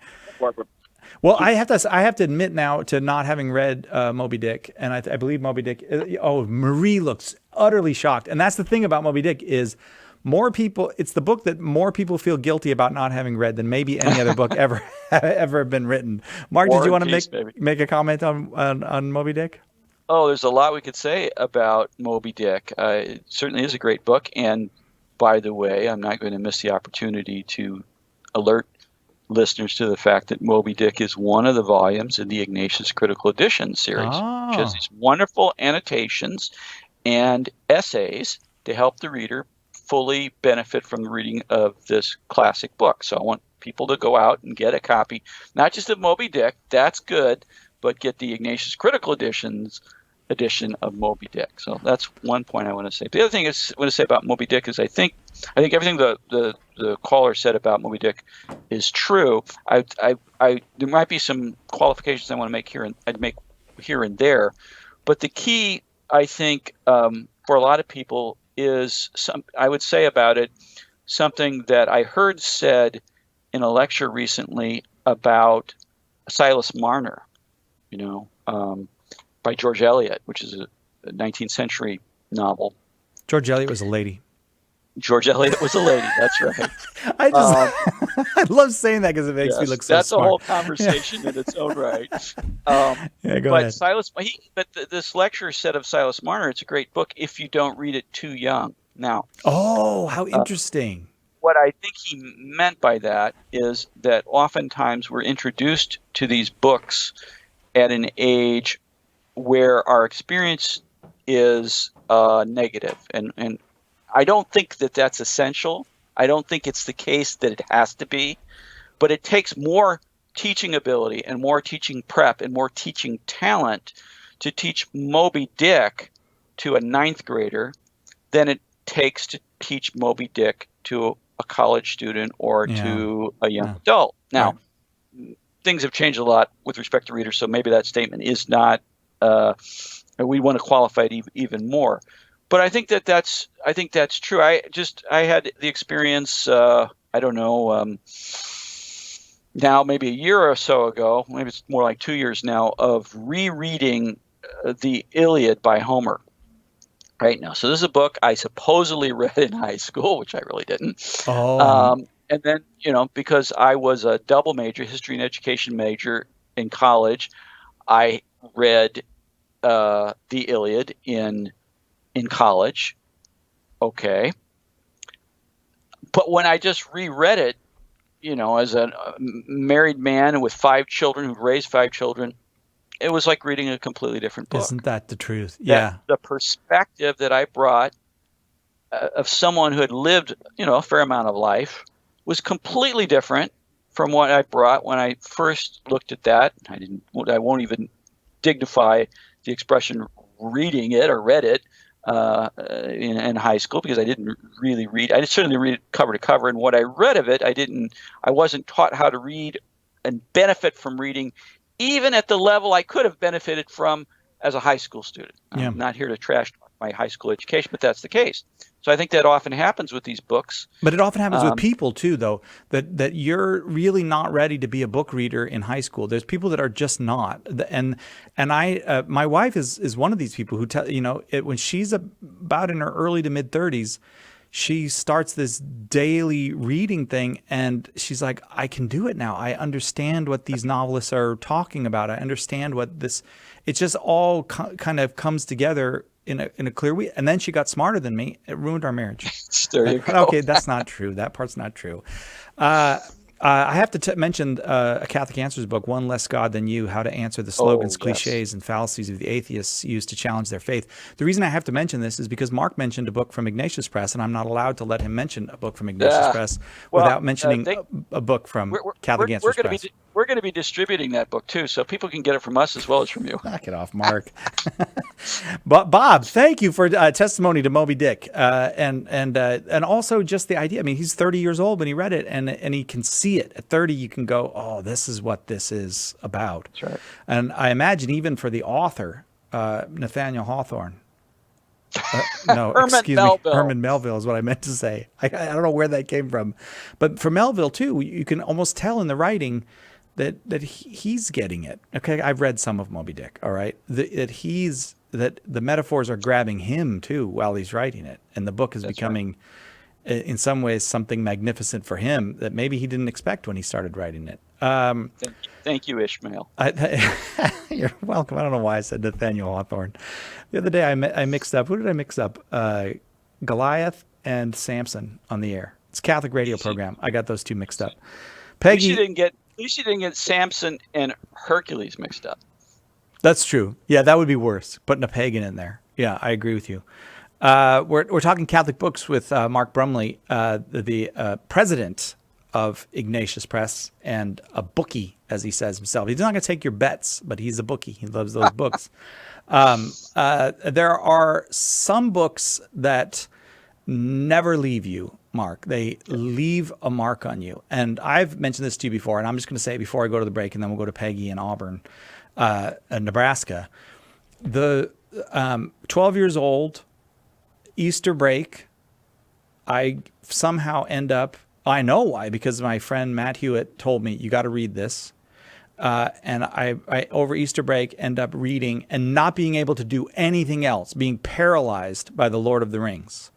Well, I have to admit now to not having read Moby Dick, and I believe Moby Dick. Marie looks utterly shocked, and that's the thing about Moby Dick is more people. It's the book that more people feel guilty about not having read than maybe any other book ever been written. Mark, did you want to make a comment on Moby Dick? Oh, there's a lot we could say about Moby Dick. It certainly is a great book, and by the way, I'm not going to miss the opportunity to alert listeners to the fact that Moby Dick is one of the volumes in the Ignatius Critical Edition series, which has these wonderful annotations and essays to help the reader fully benefit from the reading of this classic book. So I want people to go out and get a copy, not just of Moby Dick, that's good, but get the Ignatius Critical edition of Moby Dick. So that's one point I want to say. The other thing I want to say about Moby Dick is I think everything the caller said about Moby Dick is true. There might be some qualifications I want to make here and there, but the key, I think, for a lot of people is I would say about it something that I heard said in a lecture recently about Silas Marner, by George Eliot, which is a 19th century novel. George Eliot was a lady. George Eliot was a lady. That's right. I just I love saying that because it makes me look so that's smart. a whole conversation in its own right. Yeah, go but ahead. This lecture said of Silas Marner, it's a great book if you don't read it too young. Now, oh, how interesting. What I think he meant by that is that oftentimes we're introduced to these books at an age where our experience is negative. And I don't think that that's essential. I don't think it's the case that it has to be. But it takes more teaching ability and more teaching prep and more teaching talent to teach Moby Dick to a 9th grader than it takes to teach Moby Dick to a college student or to a young adult. Now, things have changed a lot with respect to readers, so maybe that statement is not. We want to qualify it even more, but I think that's true. I had the experience. I don't know. Now, maybe a year or so ago, maybe it's more like 2 years now, of rereading the Iliad by Homer. Right now, so this is a book I supposedly read in high school, which I really didn't. And then, because I was a double major, history and education major in college, I read the Iliad in college. Okay, but when I just reread it, as a married man with 5 children who raised 5 children. It was like reading a completely different book. Isn't that the truth? Yeah. The perspective that I brought of someone who had lived, a fair amount of life was completely different from what I brought when I first looked at that. I won't even dignify the expression reading it or read it in high school because I didn't really read. I certainly read it cover to cover, and what I read of it, I wasn't taught how to read and benefit from reading even at the level I could have benefited from as a high school student. I'm not here to trash my high school education, but that's the case. So I think that often happens with these books. But it often happens with people too, though, that you're really not ready to be a book reader in high school. There's people that are just not. And I, my wife is one of these people who when she's about in her early to mid 30s, she starts this daily reading thing, and she's like, I can do it now. I understand what these novelists are talking about. I understand what this, it just all kind of comes together in a clear way. And then she got smarter than me. It ruined our marriage. There you go. Okay, that's not true. That part's not true. I have to mention a Catholic Answers book, One Less God Than You, How to Answer the Slogans, Cliches, and Fallacies of the Atheists Used to Challenge Their Faith. The reason I have to mention this is because Mark mentioned a book from Ignatius Press, and I'm not allowed to let him mention a book from Ignatius Press without mentioning a book from Catholic Answers Press. We're going to be distributing that book, too, so people can get it from us as well as from you. Knock it off, Mark. But Bob, thank you for testimony to Moby Dick, and also just the idea. I mean, he's 30 years old when he read it, and he can see it. At 30, you can go, oh, this is what this is about. That's right. And I imagine even for the author, Nathaniel Hawthorne. Herman Melville is what I meant to say. I don't know where that came from. But for Melville, too, you can almost tell in the writing that he's getting it. Okay, I've read some of Moby Dick, all right? That the metaphors are grabbing him, too, while he's writing it. And the book is becoming... Right. In some ways, something magnificent for him that maybe he didn't expect when he started writing it. Thank you, Ishmael. You're welcome. I don't know why I said Nathaniel Hawthorne. The other day, I mixed up. Who did I mix up? Goliath and Samson on the air. It's a Catholic radio program. I got those two mixed up. Peggy, at least you didn't get Samson and Hercules mixed up. That's true. Yeah, that would be worse. Putting a pagan in there. Yeah, I agree with you. We're talking Catholic books with Mark Brumley, the president of Ignatius Press and a bookie, as he says himself. He's not going to take your bets, but he's a bookie. He loves those books. There are some books that never leave you, Mark. They leave a mark on you. And I've mentioned this to you before, and I'm just going to say it before I go to the break, and then we'll go to Peggy in Auburn, Nebraska. The 12 years old, Easter break, I somehow end up, I know why, because my friend Matt Hewitt told me, you got to read this. And I over Easter break end up reading and not being able to do anything else, being paralyzed by The Lord of the Rings.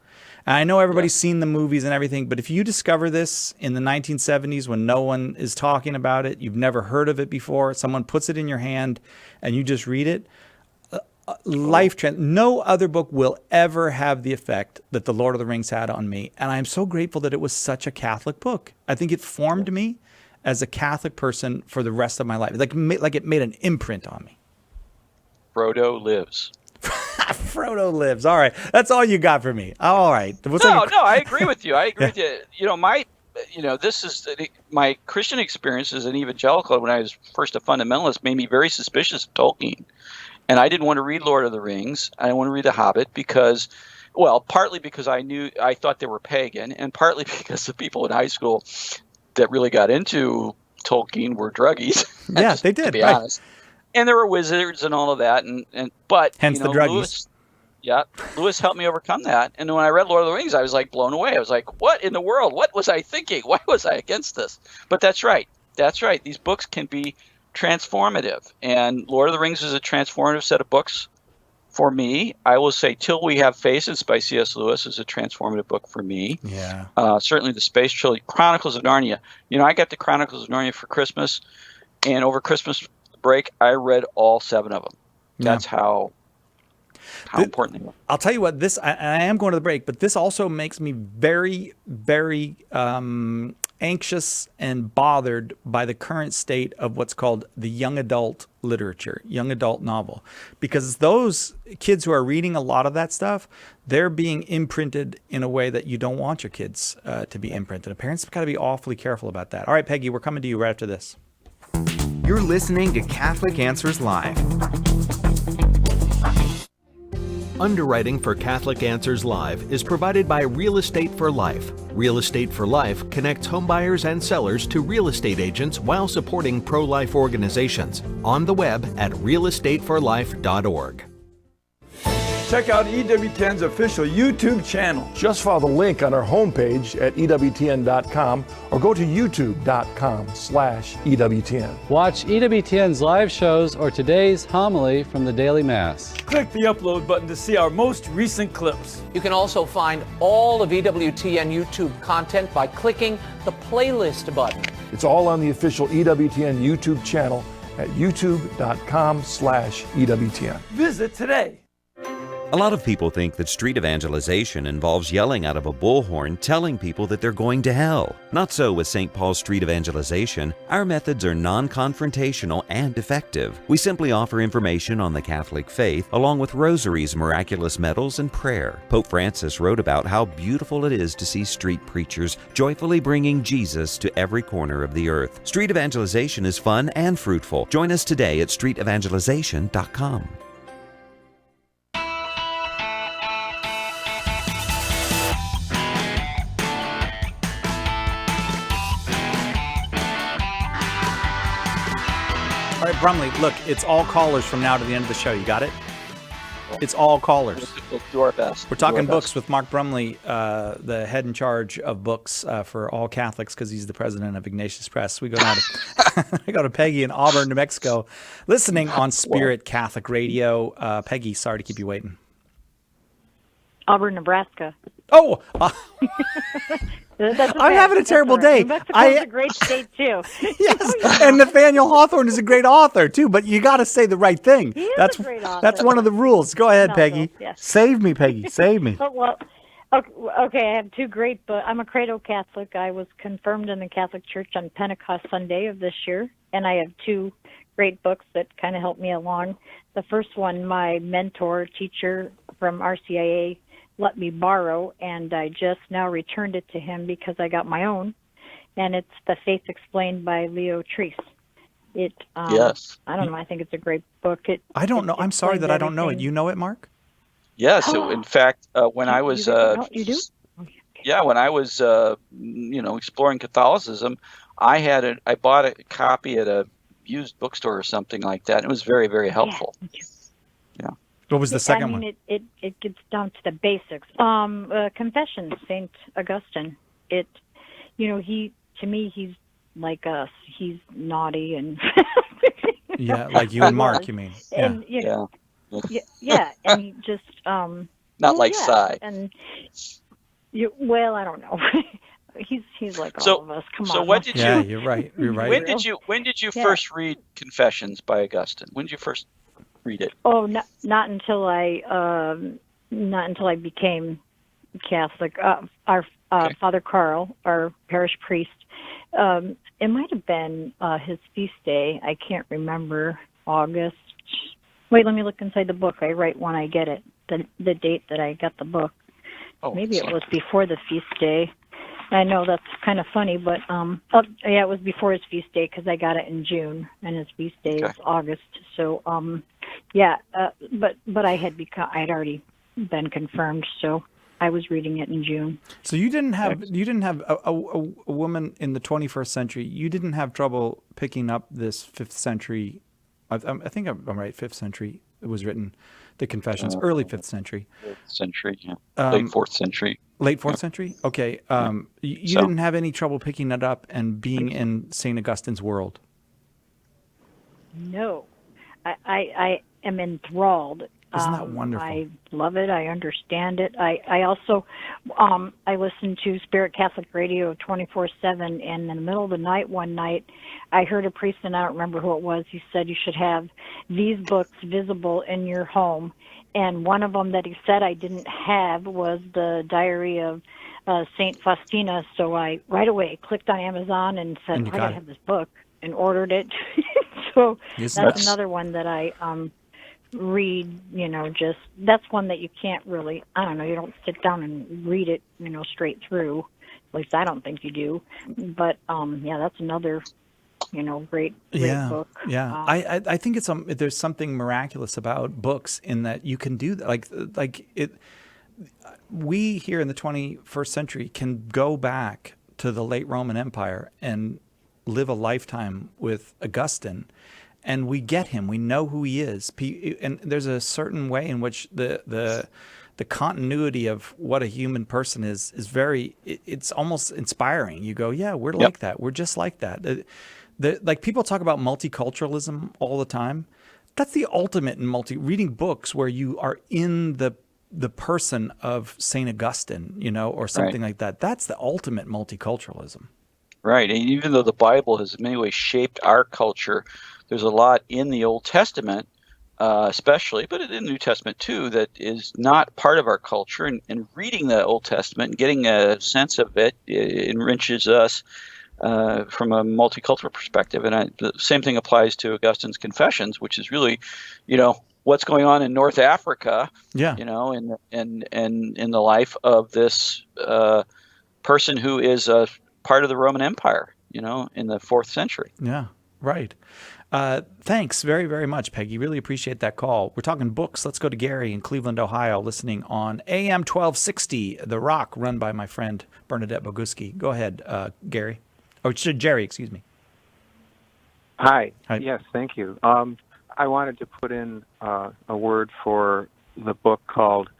And I know everybody's seen the movies and everything, but if you discover this in the 1970s when no one is talking about it, you've never heard of it before, someone puts it in your hand and you just read it, no other book will ever have the effect that The Lord of the Rings had on me. And I'm so grateful that it was such a Catholic book. I think it formed me as a Catholic person for the rest of my life. Like it made an imprint on me. Frodo lives. Frodo lives. All right. That's all you got for me. All right. No, I agree with you. I agree with you. This is my Christian experience as an evangelical when I was first a fundamentalist made me very suspicious of Tolkien. And I didn't want to read Lord of the Rings. I didn't want to read The Hobbit because, partly because I thought they were pagan, and partly because the people in high school that really got into Tolkien were druggies. Yeah, they did. To be honest. And there were wizards and all of that, but hence the druggies. Lewis helped me overcome that. And when I read Lord of the Rings, I was like blown away. I was like, what in the world? What was I thinking? Why was I against this? But that's right. That's right. These books can be transformative, and Lord of the Rings is a transformative set of books for me. I will say Till We Have Faces by C.S. Lewis is a transformative book for me. Yeah. Certainly the Space Trilogy, Chronicles of Narnia. I got the Chronicles of Narnia for Christmas, and over Christmas break, I read all 7 of them. That's how important they were. I'll tell you what, I am going to the break, but this also makes me very, very anxious and bothered by the current state of what's called the young adult literature, young adult novel, because those kids who are reading a lot of that stuff, they're being imprinted in a way that you don't want your kids to be imprinted. And parents have got to be awfully careful about that. All right, Peggy, we're coming to you right after this. You're listening to Catholic Answers Live. Underwriting for Catholic Answers Live is provided by Real Estate for Life. Real Estate for Life connects homebuyers and sellers to real estate agents while supporting pro-life organizations. On the web at realestateforlife.org. Check out EWTN's official YouTube channel. Just follow the link on our homepage at EWTN.com or go to YouTube.com/EWTN. Watch EWTN's live shows or today's homily from the Daily Mass. Click the upload button to see our most recent clips. You can also find all of EWTN YouTube content by clicking the playlist button. It's all on the official EWTN YouTube channel at YouTube.com/EWTN. Visit today. A lot of people think that street evangelization involves yelling out of a bullhorn telling people that they're going to hell. Not so with St. Paul's Street Evangelization. Our methods are non-confrontational and effective. We simply offer information on the Catholic faith along with rosaries, miraculous medals, and prayer. Pope Francis wrote about how beautiful it is to see street preachers joyfully bringing Jesus to every corner of the earth. Street evangelization is fun and fruitful. Join us today at streetevangelization.com. All right, Brumley, look, it's all callers from now to the end of the show. You got it? It's all callers. We'll do our best. We're talking books with Mark Brumley, the head in charge of books for all Catholics because he's the president of Ignatius Press. We go down to, we go to Peggy in Auburn, New Mexico, listening on Spirit Catholic Radio. Peggy, sorry to keep you waiting. Auburn, Nebraska. Oh! That's okay. I'm having a terrible day. New Mexico's a great state, too. Yes, and Nathaniel Hawthorne is a great author, too, but you got to say the right thing. He is that's a great author. That's one of the rules. Go ahead, Peggy. Yes. Save me, Peggy. Save me. Well, okay, I have 2 great books. I'm a cradle Catholic. I was confirmed in the Catholic Church on Pentecost Sunday of this year, and I have 2 great books that kind of helped me along. The first one, my mentor, teacher from RCIA, let me borrow, and I just now returned it to him because I got my own, and it's The Faith Explained by Leo Treese. Yes. I don't know. I think it's a great book. I don't know. I'm sorry that I don't know it. You know it, Mark? Yes. So in fact, when I was you do? Yeah, when I was exploring Catholicism, I bought a copy at a used bookstore or something like that. It was very, very helpful. Yeah. What was the second one? It gets down to the basics. Confessions, St. Augustine. He's like us. He's naughty and yeah, like you and Mark, you mean? Yeah. And, yeah, and he just not like Cy. And Well, I don't know. he's like all of us. Come on. So what did you? Yeah, you're right. You're right. When did you first read Confessions by Augustine? When did you first read it? Oh, not until I became Catholic. Our Father Carl, our parish priest, it might have been his feast day. I can't remember. August. Wait, let me look inside the book. I write when I get it, the date that I got the book. Oh, maybe it was before the feast day. I know that's kind of funny, but it was before his feast day because I got it in June, and his feast day is August. So, but I had already been confirmed, so I was reading it in June. So you didn't have a woman in the 21st century. You didn't have trouble picking up this 5th century. I think I'm right. 5th century. It was written. The Confessions, early 5th century. 5th century, yeah. Late 4th century. Late 4th century? Okay. You didn't have any trouble picking it up and being in St. Augustine's world? No. I am enthralled. Isn't that wonderful? I love it. I understand it. I also I listen to Spirit Catholic Radio 24/7, and in the middle of the night one night, I heard a priest, and I don't remember who it was. He said you should have these books visible in your home, and one of them that he said I didn't have was the Diary of Saint Faustina. So I right away clicked on Amazon and said I gotta have this book, and ordered it. So that's another one that I read, just that's one that you can't really, I don't know, you don't sit down and read it, straight through. At least I don't think you do. But that's another, great book. Yeah. I think there's something miraculous about books in that you can do that. Like it. We here in the 21st century can go back to the late Roman Empire and live a lifetime with Augustine. And we get him. We know who he is. And there's a certain way in which the continuity of what a human person is very. It's almost inspiring. You go, yeah, we're like that. We're just like that. Like people talk about multiculturalism all the time. That's the ultimate in reading books where you are in the person of Saint Augustine, or something like that. That's the ultimate multiculturalism. Right. And even though the Bible has in many ways shaped our culture, there's a lot in the Old Testament, especially, but in the New Testament too, that is not part of our culture. And reading the Old Testament and getting a sense of it enriches us from a multicultural perspective. And the same thing applies to Augustine's Confessions, which is really, what's going on in North Africa, in the life of this person who is a part of the Roman Empire, in the 4th century. Yeah, right. Thanks very, very much, Peggy. Really appreciate that call. We're talking books. Let's go to Gary in Cleveland, Ohio, listening on AM 1260, The Rock, run by my friend Bernadette Boguski. Go ahead, Gary. Oh, Jerry, excuse me. Hi. Yes, thank you. I wanted to put in a word for the book called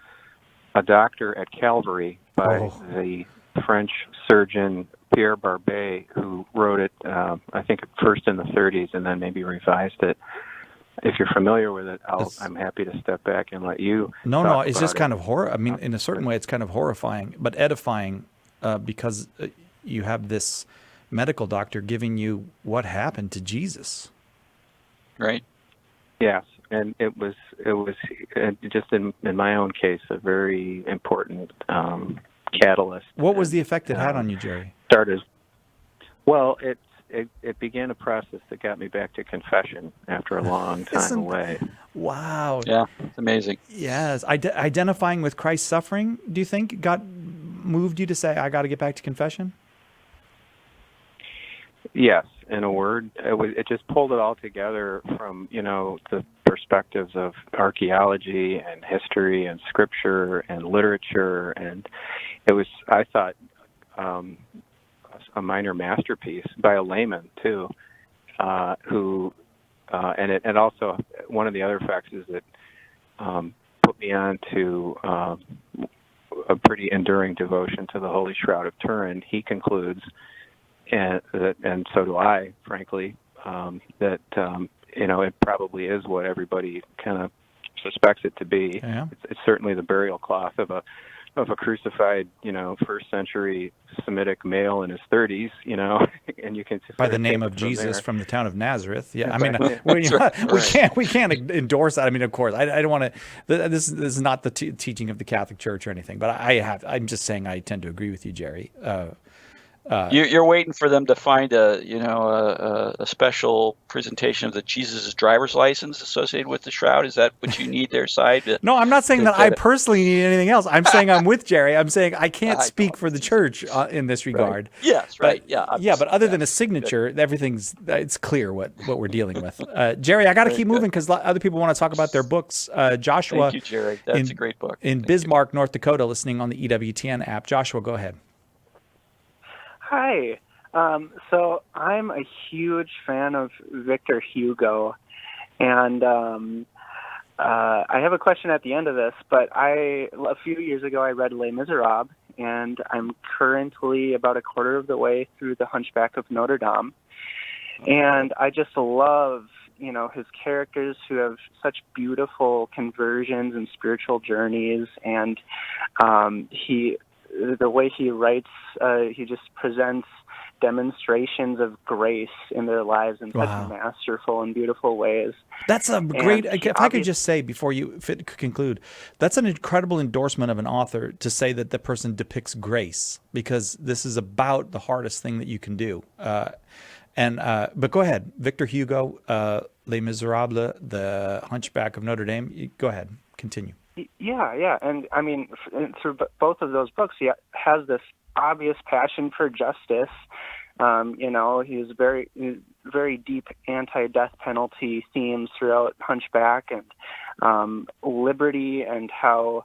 A Doctor at Calvary by the French surgeon Pierre Barbet, who wrote it, I think, first in the 30s and then maybe revised it. If you're familiar with it, I'm happy to step back and let you. No, it's just kind of horror. I mean, in a certain way, it's kind of horrifying, but edifying because you have this medical doctor giving you what happened to Jesus. Right. Yes, and it was just in my own case a very important catalyst. What was the effect it had on you, Jerry? Well, it began a process that got me back to confession after a long time away. Wow. Yeah, it's amazing. Yes. Identifying with Christ's suffering, do you think moved you to say, I got to get back to confession? Yes, in a word. It just pulled it all together from, the perspectives of archaeology and history and scripture and literature. And it was, I thought, a minor masterpiece by a layman too, who, and also one of the other facts is that put me on to a pretty enduring devotion to the Holy Shroud of Turin. He concludes, and so do I, frankly, that it probably is what everybody kind of suspects it to be. Yeah. It's certainly the burial cloth of a of a crucified, first century Semitic male in his 30s, and you can by the name of Jesus from the town of Nazareth. Yeah, I mean, Right. we can't endorse that. I mean, of course, I don't want to. This is not the teaching of the Catholic Church or anything, but I'm just saying I tend to agree with you, Jerry. You're waiting for them to find a special presentation of the Jesus' driver's license associated with the shroud. Is that what you need their side? No, I'm not saying that I personally need anything else. I'm saying I'm with Jerry. I'm saying I can't speak for the church in this regard. Right. Yes, right. But other than a signature, it's clear what we're dealing with. Jerry, I got to keep moving because other people want to talk about their books. Joshua, thank you, Jerry. That's a great book. In Bismarck, North Dakota, listening on the EWTN app. Joshua, go ahead. Hi. So I'm a huge fan of Victor Hugo, and I have a question at the end of this, but a few years ago I read Les Miserables, and I'm currently about a quarter of the way through The Hunchback of Notre Dame, and I just love his characters who have such beautiful conversions and spiritual journeys, and the way he writes, he just presents demonstrations of grace in their lives in such masterful and beautiful ways. That's a great, if I could just say before you conclude, that's an incredible endorsement of an author to say that the person depicts grace, because this is about the hardest thing that you can do. But go ahead, Victor Hugo, Les Miserables, The Hunchback of Notre Dame. Go ahead, continue. Yeah, and I mean, through both of those books, he has this obvious passion for justice. He's very deep anti-death penalty themes throughout Hunchback, and liberty, and how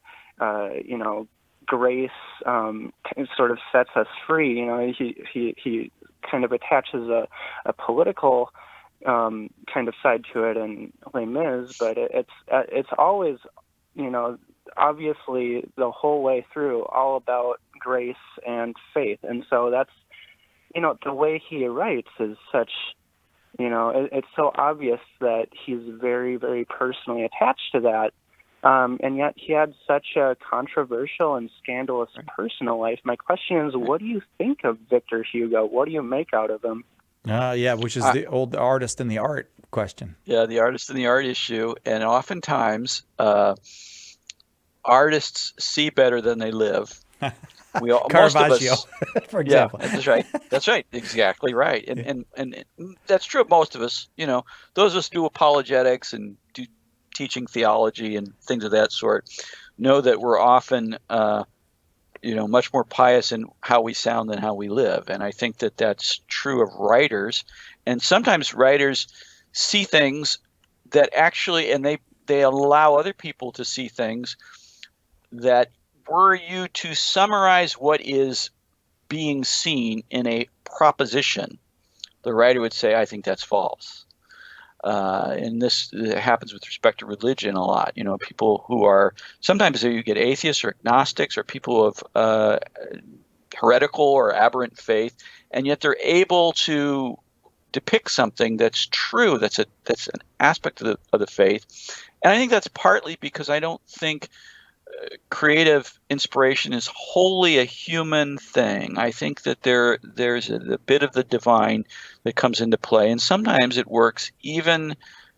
grace sort of sets us free. He kind of attaches a political kind of side to it in Les Mis, but it's always, obviously the whole way through all about grace and faith. And so that's, the way he writes is such, it's so obvious that he's very, very personally attached to that. And yet he had such a controversial and scandalous personal life. My question is, what do you think of Victor Hugo? What do you make out of him? Which is the old artist and the art question. Yeah, the artist and the art issue. And oftentimes, artists see better than they live. Caravaggio, for example. Yeah, that's right. Exactly right. And that's true of most of us. Those of us do apologetics and do teaching theology and things of that sort know that we're often much more pious in how we sound than how we live. And I think that that's true of writers. And sometimes writers see things that actually, and they allow other people to see things that, were you to summarize what is being seen in a proposition, the writer would say, I think that's false. And this happens with respect to religion a lot. People who are, sometimes you get atheists or agnostics or people of heretical or aberrant faith, and yet they're able to depict something that's true, that's an aspect of the faith. And I think that's partly because I don't think creative inspiration is wholly a human thing. I think that there's a bit of the divine that comes into play, and sometimes it works even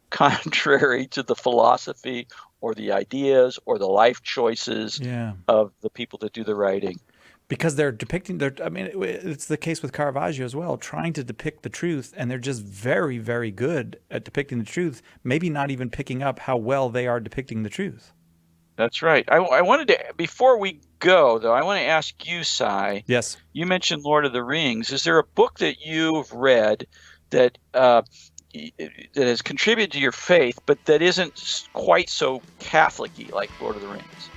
contrary to the philosophy or the ideas or the life choices of the people that do the writing. Because they're depicting, it's the case with Caravaggio as well, trying to depict the truth, and they're just very, very good at depicting the truth, maybe not even picking up how well they are depicting the truth. That's right. I wanted to, before we go, though, I want to ask you, Cy. Yes. You mentioned Lord of the Rings. Is there a book that you've read that has contributed to your faith, but that isn't quite so Catholic-y like Lord of the Rings?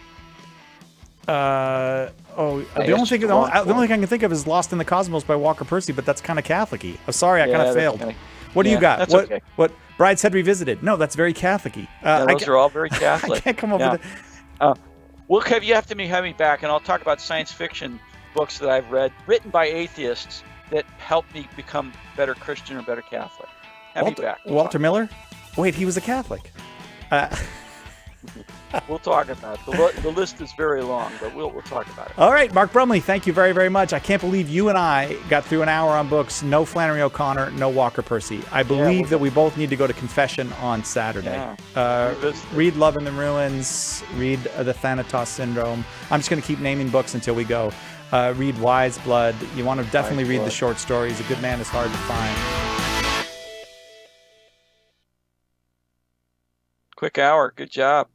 The only thing I can think of is Lost in the Cosmos by Walker Percy, but that's kind of Catholic-y. I'm sorry, I kind of failed. What do you got? What Brideshead Revisited? No, that's very Catholic-y. Those are all very Catholic. I can't come up with it. You have to have me back, and I'll talk about science fiction books that I've read, written by atheists, that helped me become better Christian or better Catholic. Have me back. Walter Miller? Wait, he was a Catholic. We'll talk about it. The list is very long, but we'll talk about it. All right, Mark Brumley, thank you very, very much. I can't believe you and I got through an hour on books. No Flannery O'Connor, no Walker Percy. I believe that we both need to go to confession on Saturday. Read Love in the Ruins. Read The Thanatos Syndrome. I'm just going to keep naming books until we go. Read Wise Blood. You want to definitely read the short stories. A Good Man is Hard to Find. Quick hour. Good job.